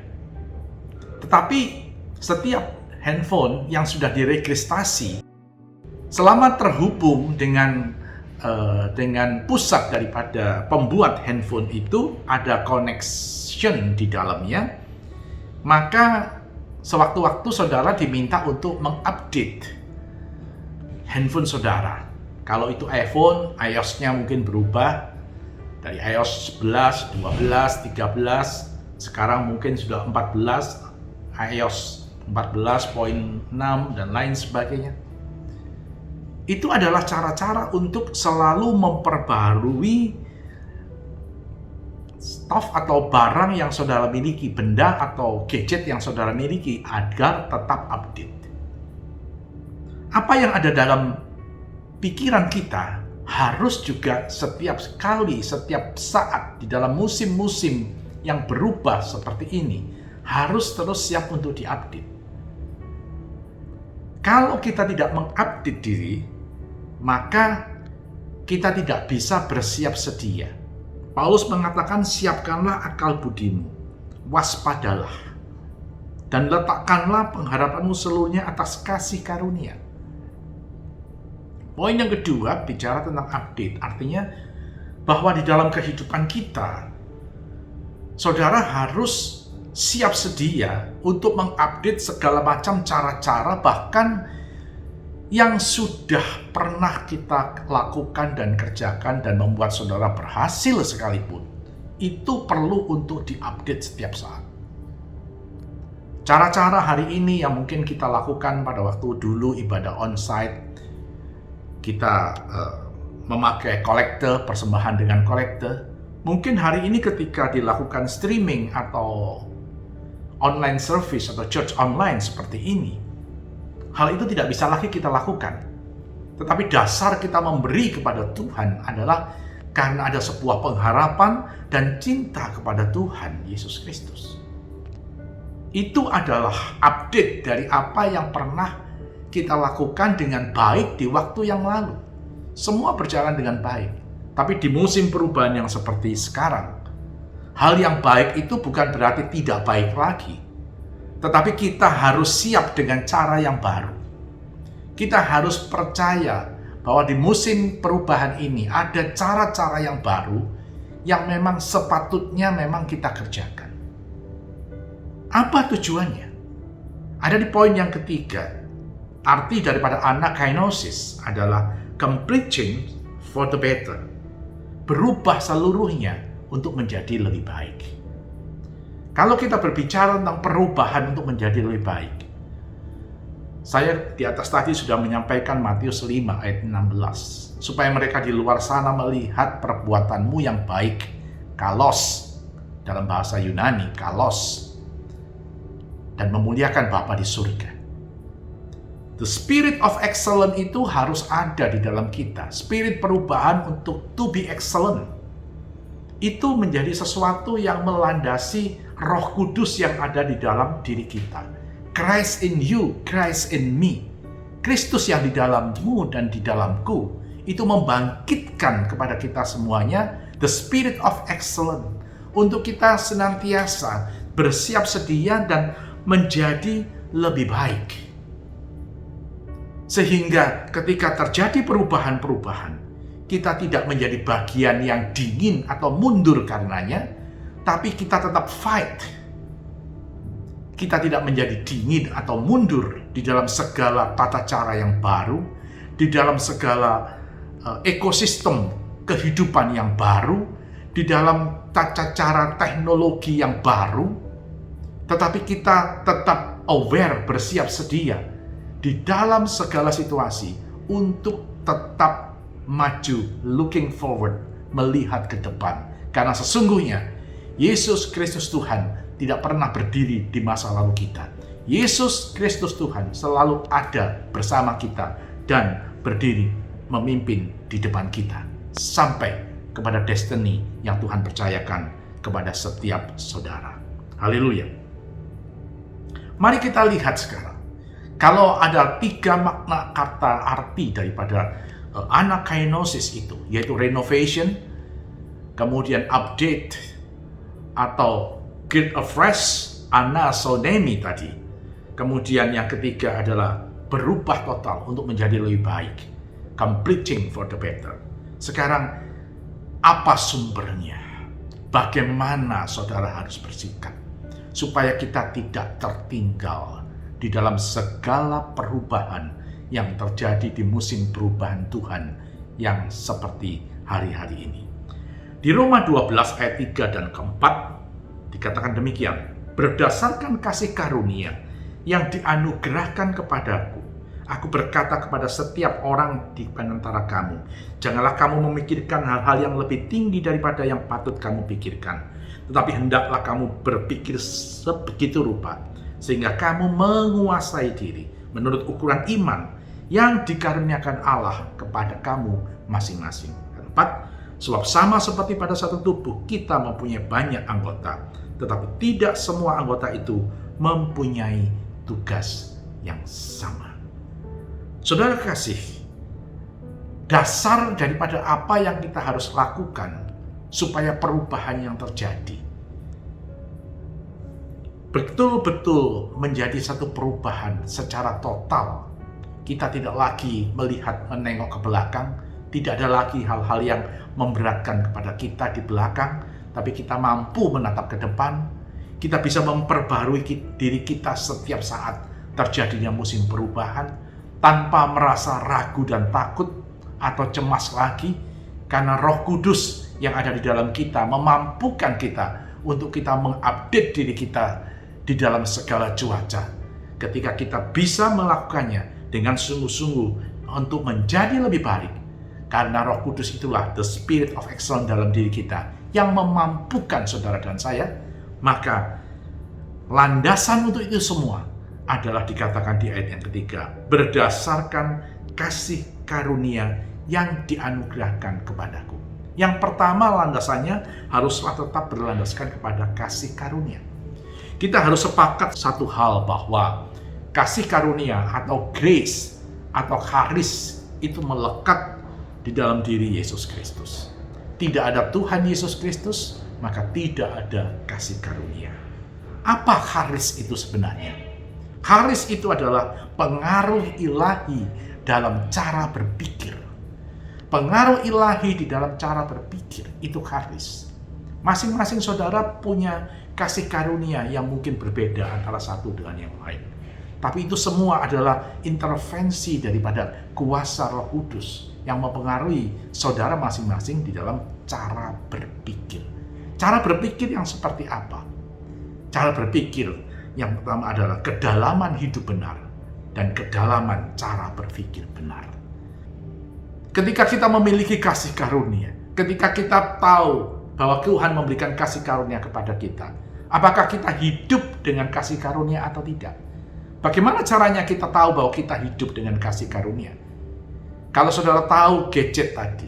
Tetapi setiap handphone yang sudah diregistrasi, selama terhubung dengan pusat daripada pembuat handphone itu, ada connection di dalamnya, maka sewaktu-waktu saudara diminta untuk mengupdate handphone saudara. Kalau itu iPhone, iOS-nya mungkin berubah dari iOS 11, 12, 13, sekarang mungkin sudah 14, iOS 14.6 dan lain sebagainya. Itu adalah cara-cara untuk selalu memperbarui stuff atau barang yang saudara miliki, benda atau gadget yang saudara miliki agar tetap update. Apa yang ada dalam pikiran kita harus juga setiap kali, setiap saat di dalam musim-musim yang berubah seperti ini harus terus siap untuk diupdate. Kalau kita tidak mengupdate diri, maka kita tidak bisa bersiap sedia. Paulus mengatakan, siapkanlah akal budimu, waspadalah, dan letakkanlah pengharapanmu seluruhnya atas kasih karunia. Poin yang kedua bicara tentang update, artinya bahwa di dalam kehidupan kita, saudara harus siap sedia untuk mengupdate segala macam cara-cara, bahkan yang sudah pernah kita lakukan dan kerjakan dan membuat saudara berhasil sekalipun, itu perlu untuk diupdate setiap saat. Cara-cara hari ini yang mungkin kita lakukan pada waktu dulu ibadah onsite, kita memakai kolektor, persembahan dengan kolektor, mungkin hari ini ketika dilakukan streaming atau online service atau church online seperti ini, hal itu tidak bisa lagi kita lakukan. Tetapi dasar kita memberi kepada Tuhan adalah karena ada sebuah pengharapan dan cinta kepada Tuhan Yesus Kristus. Itu adalah update dari apa yang pernah kita lakukan dengan baik di waktu yang lalu. Semua berjalan dengan baik. Tapi di musim perubahan yang seperti sekarang, hal yang baik itu bukan berarti tidak baik lagi. Tetapi kita harus siap dengan cara yang baru. Kita harus percaya bahwa di musim perubahan ini ada cara-cara yang baru yang memang sepatutnya memang kita kerjakan. Apa tujuannya? Ada di poin yang ketiga. Arti daripada anakainosis adalah complete change for the better. Berubah seluruhnya untuk menjadi lebih baik. Kalau kita berbicara tentang perubahan untuk menjadi lebih baik, saya di atas tadi sudah menyampaikan Matius 5 ayat 16. Supaya mereka di luar sana melihat perbuatanmu yang baik, kalos, dalam bahasa Yunani, kalos, dan memuliakan Bapa di surga. The spirit of excellence itu harus ada di dalam kita. Spirit perubahan untuk to be excellent. itu menjadi sesuatu yang melandasi Roh Kudus yang ada di dalam diri kita. Christ in you, Christ in me. Kristus yang di dalammu dan di dalamku itu membangkitkan kepada kita semuanya the spirit of excellence untuk kita senantiasa bersiap sedia dan menjadi lebih baik. Sehingga ketika terjadi perubahan-perubahan, kita tidak menjadi bagian yang dingin atau mundur karenanya, tapi kita tetap fight. Kita tidak menjadi dingin atau mundur di dalam segala tata cara yang baru, di dalam segala ekosistem kehidupan yang baru, di dalam tata cara teknologi yang baru, tetapi kita tetap aware, bersiap sedia di dalam segala situasi untuk tetap maju, looking forward, melihat ke depan. Karena sesungguhnya Yesus Kristus Tuhan tidak pernah berdiri di masa lalu kita. Yesus Kristus Tuhan selalu ada bersama kita dan berdiri memimpin di depan kita sampai kepada destiny yang Tuhan percayakan kepada setiap saudara. Haleluya. Mari kita lihat sekarang. Kalau ada 3 makna kata arti daripada anakainosis itu, yaitu renovation, kemudian update, atau get afresh, anasonemi tadi. Kemudian yang ketiga adalah berubah total untuk menjadi lebih baik, completing for the better. Sekarang, apa sumbernya? Bagaimana saudara harus bersikap supaya kita tidak tertinggal di dalam segala perubahan yang terjadi di musim perubahan Tuhan yang seperti hari-hari ini. Di Roma 12 ayat 3 dan ke-4 dikatakan demikian, berdasarkan kasih karunia yang dianugerahkan kepadaku, aku berkata kepada setiap orang di antara kamu, janganlah kamu memikirkan hal-hal yang lebih tinggi daripada yang patut kamu pikirkan, tetapi hendaklah kamu berpikir sebegitu rupa, sehingga kamu menguasai diri menurut ukuran iman yang dikaruniakan Allah kepada kamu masing-masing. 4. Sebab sama seperti pada satu tubuh, kita mempunyai banyak anggota, tetapi tidak semua anggota itu mempunyai tugas yang sama. Saudara kasih, dasar daripada apa yang kita harus lakukan supaya perubahan yang terjadi betul-betul menjadi satu perubahan secara total. Kita tidak lagi menengok ke belakang, tidak ada lagi hal-hal yang memberatkan kepada kita di belakang, tapi kita mampu menatap ke depan. Kita bisa memperbarui diri kita setiap saat terjadinya musim perubahan, tanpa merasa ragu dan takut atau cemas lagi, karena Roh Kudus yang ada di dalam kita memampukan kita untuk kita mengupdate diri kita di dalam segala cuaca. Ketika kita bisa melakukannya dengan sungguh-sungguh untuk menjadi lebih baik, karena Roh Kudus itulah the spirit of excellence dalam diri kita yang memampukan saudara dan saya, maka landasan untuk itu semua adalah dikatakan di ayat yang ketiga, berdasarkan kasih karunia yang dianugerahkan kepadaku. Yang pertama landasannya haruslah tetap berlandaskan kepada kasih karunia. Kita harus sepakat satu hal, bahwa kasih karunia atau grace atau charis itu melekat di dalam diri Yesus Kristus. Tidak ada Tuhan Yesus Kristus, maka tidak ada kasih karunia. Apa charis itu sebenarnya? Charis itu adalah pengaruh ilahi dalam cara berpikir. Pengaruh ilahi di dalam cara berpikir, itu charis. Masing-masing saudara punya kasih karunia yang mungkin berbeda antara satu dengan yang lain. Tapi itu semua adalah intervensi daripada kuasa Roh Kudus yang mempengaruhi saudara masing-masing di dalam cara berpikir. Cara berpikir yang seperti apa? Cara berpikir yang pertama adalah kedalaman hidup benar dan kedalaman cara berpikir benar. Ketika kita memiliki kasih karunia, ketika kita tahu bahwa Tuhan memberikan kasih karunia kepada kita, apakah kita hidup dengan kasih karunia atau tidak? Bagaimana caranya kita tahu bahwa kita hidup dengan kasih karunia? Kalau saudara tahu gadget tadi,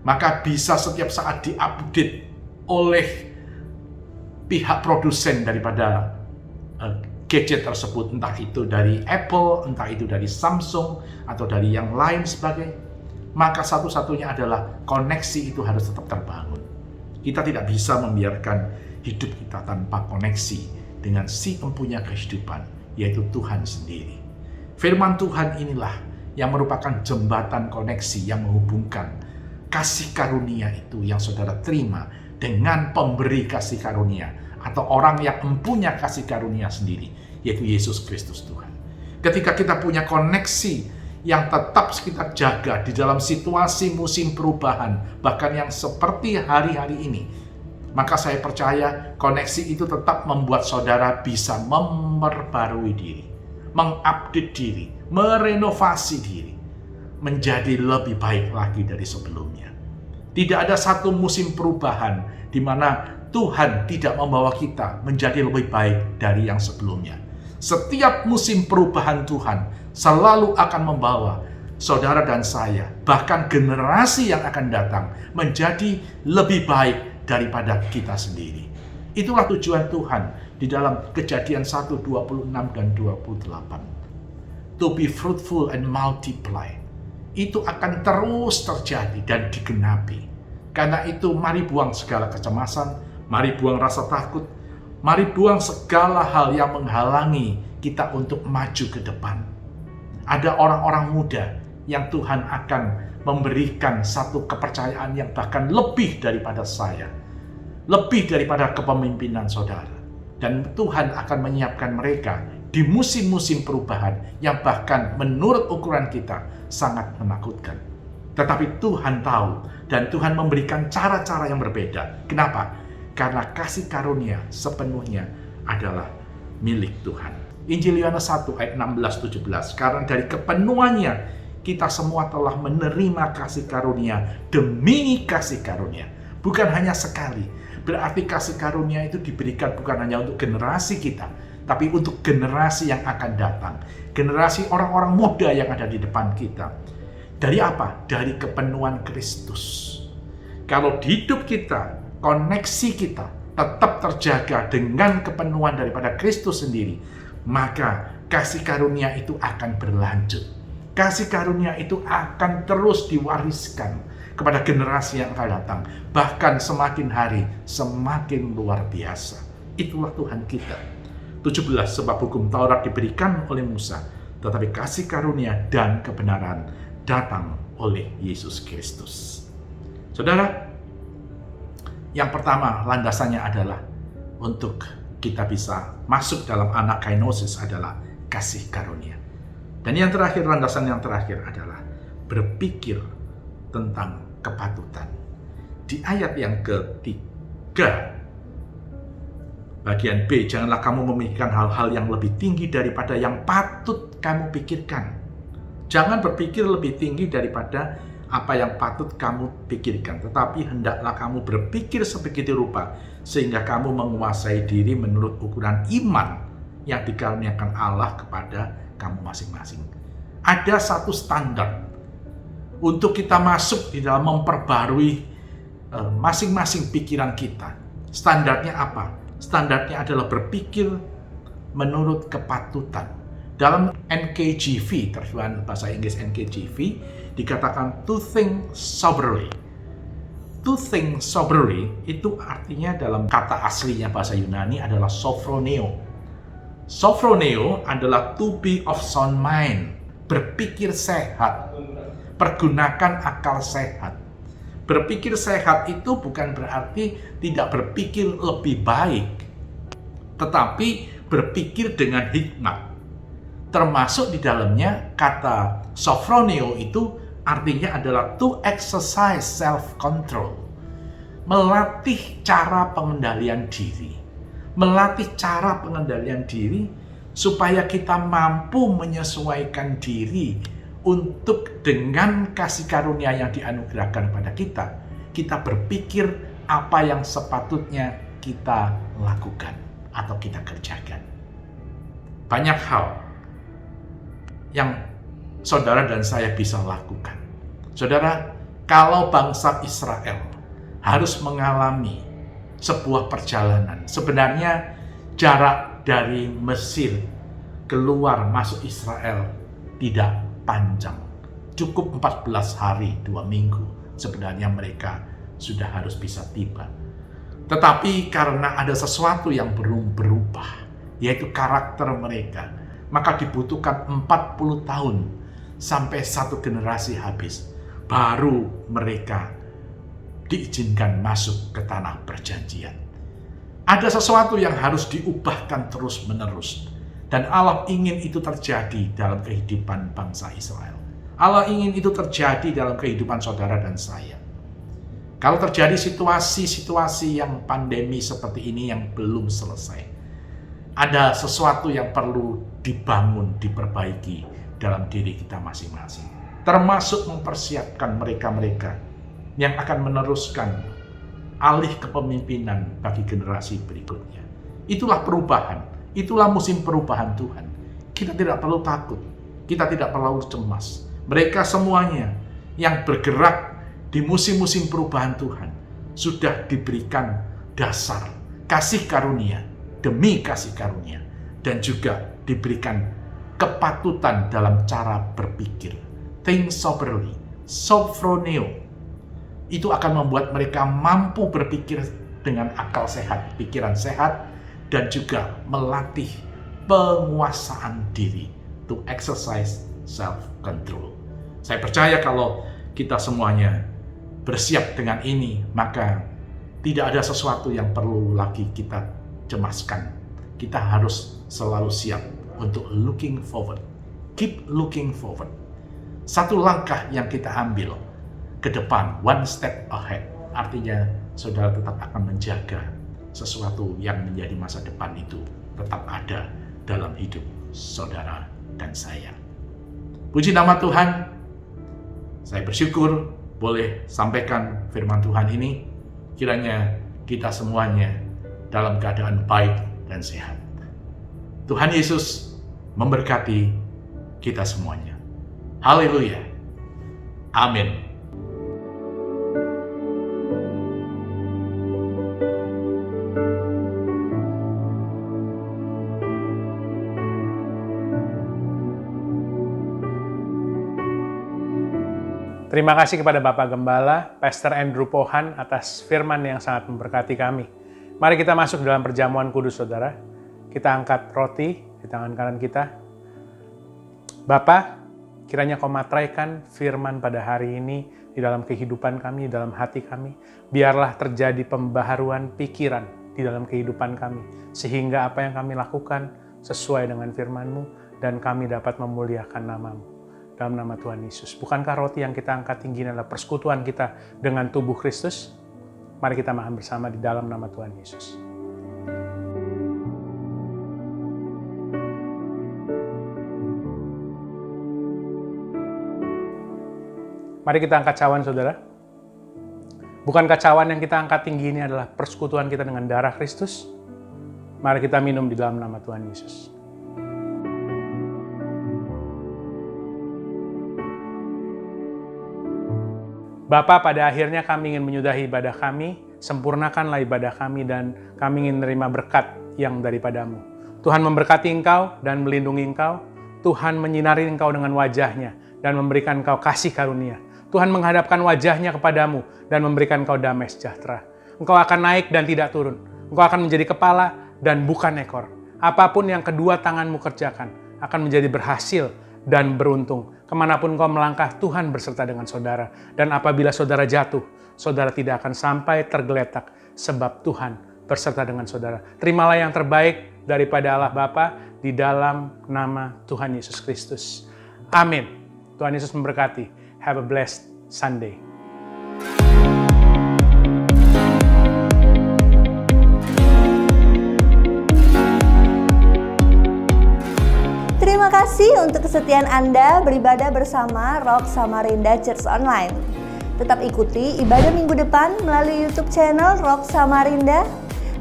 maka bisa setiap saat diupdate oleh pihak produsen daripada gadget tersebut, entah itu dari Apple, entah itu dari Samsung, atau dari yang lain sebagainya, maka satu-satunya adalah koneksi itu harus tetap terbangun. Kita tidak bisa membiarkan hidup kita tanpa koneksi dengan si empunya kehidupan, yaitu Tuhan sendiri. Firman Tuhan inilah yang merupakan jembatan koneksi yang menghubungkan kasih karunia itu yang saudara terima dengan pemberi kasih karunia, atau orang yang mempunyai kasih karunia sendiri, yaitu Yesus Kristus Tuhan. Ketika kita punya koneksi yang tetap kita jaga di dalam situasi musim perubahan, bahkan yang seperti hari-hari ini, maka saya percaya koneksi itu tetap membuat saudara bisa memperbarui diri, mengupdate diri, merenovasi diri, menjadi lebih baik lagi dari sebelumnya. Tidak ada satu musim perubahan di mana Tuhan tidak membawa kita menjadi lebih baik dari yang sebelumnya. Setiap musim perubahan Tuhan selalu akan membawa saudara dan saya, bahkan generasi yang akan datang, menjadi lebih baik daripada kita sendiri. Itulah tujuan Tuhan di dalam Kejadian 1, 26 dan 28. To be fruitful and multiply. Itu akan terus terjadi dan digenapi. Karena itu mari buang segala kecemasan, mari buang rasa takut, mari buang segala hal yang menghalangi kita untuk maju ke depan. Ada orang-orang muda yang Tuhan akan memberikan satu kepercayaan yang bahkan lebih daripada saya, lebih daripada kepemimpinan saudara. Dan Tuhan akan menyiapkan mereka di musim-musim perubahan yang bahkan menurut ukuran kita sangat menakutkan. Tetapi Tuhan tahu dan Tuhan memberikan cara-cara yang berbeda. Kenapa? Karena kasih karunia sepenuhnya adalah milik Tuhan. Injil Yohanes 1 ayat 16-17. Karena dari kepenuhannya kita semua telah menerima kasih karunia demi kasih karunia. Bukan hanya sekali. Berarti kasih karunia itu diberikan bukan hanya untuk generasi kita, tapi untuk generasi yang akan datang. Generasi orang-orang muda yang ada di depan kita. Dari apa? Dari kepenuhan Kristus. Kalau hidup kita, koneksi kita tetap terjaga dengan kepenuhan daripada Kristus sendiri, maka kasih karunia itu akan berlanjut. Kasih karunia itu akan terus diwariskan kepada generasi yang akan datang. Bahkan semakin hari semakin luar biasa. Itulah Tuhan kita. 17. Sebab hukum Taurat diberikan oleh Musa, tetapi kasih karunia dan kebenaran datang oleh Yesus Kristus. Saudara, yang pertama landasannya adalah untuk kita bisa masuk dalam anakainosis adalah kasih karunia. Dan yang terakhir, landasan yang terakhir adalah berpikir tentang kepatutan. Di ayat yang ketiga, bagian B, janganlah kamu memikirkan hal-hal yang lebih tinggi daripada yang patut kamu pikirkan. Jangan berpikir lebih tinggi daripada apa yang patut kamu pikirkan, tetapi hendaklah kamu berpikir sebegitu rupa sehingga kamu menguasai diri menurut ukuran iman yang dikaruniakan Allah kepada kamu masing-masing. Ada satu standar untuk kita masuk di dalam memperbarui masing-masing pikiran kita. Standarnya apa? Standarnya adalah berpikir menurut kepatutan. Dalam NKJV, terjemahan bahasa Inggris NKJV, dikatakan to think soberly. To think soberly itu artinya dalam kata aslinya bahasa Yunani adalah sophroneo. Sophroneo adalah to be of sound mind, berpikir sehat, pergunakan akal sehat. Berpikir sehat itu bukan berarti tidak berpikir lebih baik, tetapi berpikir dengan hikmat. Termasuk di dalamnya kata sophroneo itu artinya adalah to exercise self-control. Melatih cara pengendalian diri. Melatih cara pengendalian diri supaya kita mampu menyesuaikan diri untuk dengan kasih karunia yang dianugerahkan pada kita. Kita berpikir apa yang sepatutnya kita lakukan atau kita kerjakan. Banyak hal yang saudara dan saya bisa lakukan. Saudara, kalau bangsa Israel harus mengalami sebuah perjalanan. Sebenarnya jarak dari Mesir keluar masuk Israel tidak panjang. Cukup 14 hari 2 minggu sebenarnya mereka sudah harus bisa tiba. Tetapi karena ada sesuatu yang belum berubah, yaitu karakter mereka, maka dibutuhkan 40 tahun sampai satu generasi habis, baru mereka diizinkan masuk ke tanah perjanjian. Ada sesuatu yang harus diubahkan terus-menerus, dan Allah ingin itu terjadi dalam kehidupan bangsa Israel. Allah ingin itu terjadi dalam kehidupan saudara dan saya. Kalau terjadi situasi-situasi yang pandemi seperti ini yang belum selesai, ada sesuatu yang perlu dibangun, diperbaiki dalam diri kita masing-masing. Termasuk mempersiapkan mereka-mereka yang akan meneruskan alih kepemimpinan bagi generasi berikutnya. Itulah perubahan, itulah musim perubahan Tuhan. Kita tidak perlu takut, kita tidak perlu cemas. Mereka semuanya yang bergerak di musim-musim perubahan Tuhan sudah diberikan dasar kasih karunia demi kasih karunia, dan juga diberikan kepatutan dalam cara berpikir. Think soberly, sophroneo. Itu akan membuat mereka mampu berpikir dengan akal sehat, pikiran sehat, dan juga melatih penguasaan diri, to exercise self-control. Saya percaya kalau kita semuanya bersiap dengan ini, maka tidak ada sesuatu yang perlu lagi kita cemaskan. Kita harus selalu siap untuk looking forward. Keep looking forward. Satu langkah yang kita ambil ke depan, one step ahead. Artinya saudara tetap akan menjaga sesuatu yang menjadi masa depan itu tetap ada dalam hidup saudara dan saya. Puji nama Tuhan. Saya bersyukur boleh sampaikan firman Tuhan ini. Kiranya kita semuanya dalam keadaan baik dan sehat. Tuhan Yesus memberkati kita semuanya. Haleluya. Amin. Terima kasih kepada Bapak Gembala, Pastor Andrew Pohan atas firman yang sangat memberkati kami. Mari kita masuk dalam perjamuan kudus, saudara. Kita angkat roti di tangan kanan kita. Bapa, kiranya Kau matraikan firman pada hari ini di dalam kehidupan kami, di dalam hati kami. Biarlah terjadi pembaharuan pikiran di dalam kehidupan kami, sehingga apa yang kami lakukan sesuai dengan firman-Mu dan kami dapat memuliakan nama-Mu. Dalam nama Tuhan Yesus. Bukankah roti yang kita angkat tinggi adalah persekutuan kita dengan tubuh Kristus? Mari kita makan bersama di dalam nama Tuhan Yesus. Mari kita angkat cawan, saudara. Bukankah cawan yang kita angkat tinggi ini adalah persekutuan kita dengan darah Kristus? Mari kita minum di dalam nama Tuhan Yesus. Bapa, pada akhirnya kami ingin menyudahi ibadah kami, sempurnakanlah ibadah kami, dan kami ingin menerima berkat yang daripada-Mu. Tuhan memberkati Engkau dan melindungi Engkau. Tuhan menyinari Engkau dengan wajah-Nya dan memberikan Engkau kasih karunia. Tuhan menghadapkan wajah-Nya kepadamu dan memberikan Engkau damai sejahtera. Engkau akan naik dan tidak turun. Engkau akan menjadi kepala dan bukan ekor. Apapun yang kedua tanganmu kerjakan akan menjadi berhasil dan beruntung. Kemanapun kau melangkah, Tuhan berserta dengan saudara. Dan apabila saudara jatuh, saudara tidak akan sampai tergeletak, sebab Tuhan berserta dengan saudara. Terimalah yang terbaik daripada Allah Bapa di dalam nama Tuhan Yesus Kristus. Amin. Tuhan Yesus memberkati. Have a blessed Sunday. Terima kasih untuk kesetiaan Anda beribadah bersama Rock Samarinda Church Online. Tetap ikuti ibadah minggu depan melalui YouTube channel Rock Samarinda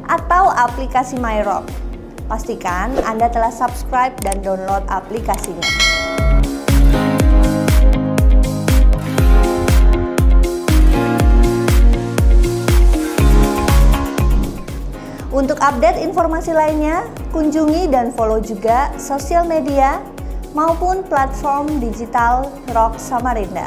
atau aplikasi MyRock. Pastikan Anda telah subscribe dan download aplikasinya. Untuk update informasi lainnya, kunjungi dan follow juga sosial media maupun platform digital Rock Samarinda.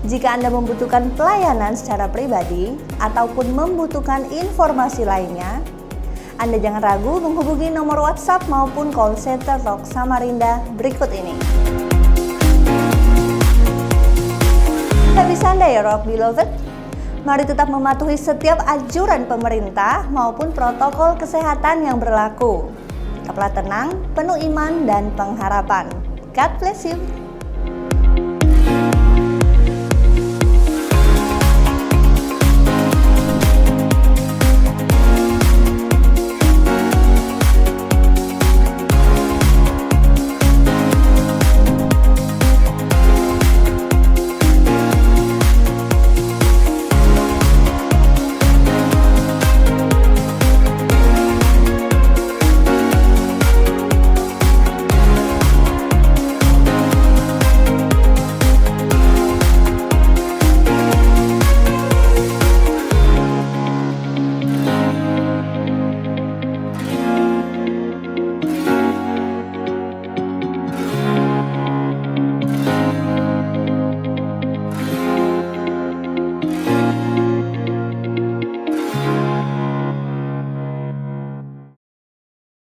Jika Anda membutuhkan pelayanan secara pribadi ataupun membutuhkan informasi lainnya, Anda jangan ragu menghubungi nomor WhatsApp maupun call center Rock Samarinda berikut ini. Happy Sunday ya Rock Beloved. Mari tetap mematuhi setiap anjuran pemerintah maupun protokol kesehatan yang berlaku. Tetaplah tenang, penuh iman dan pengharapan. God bless you.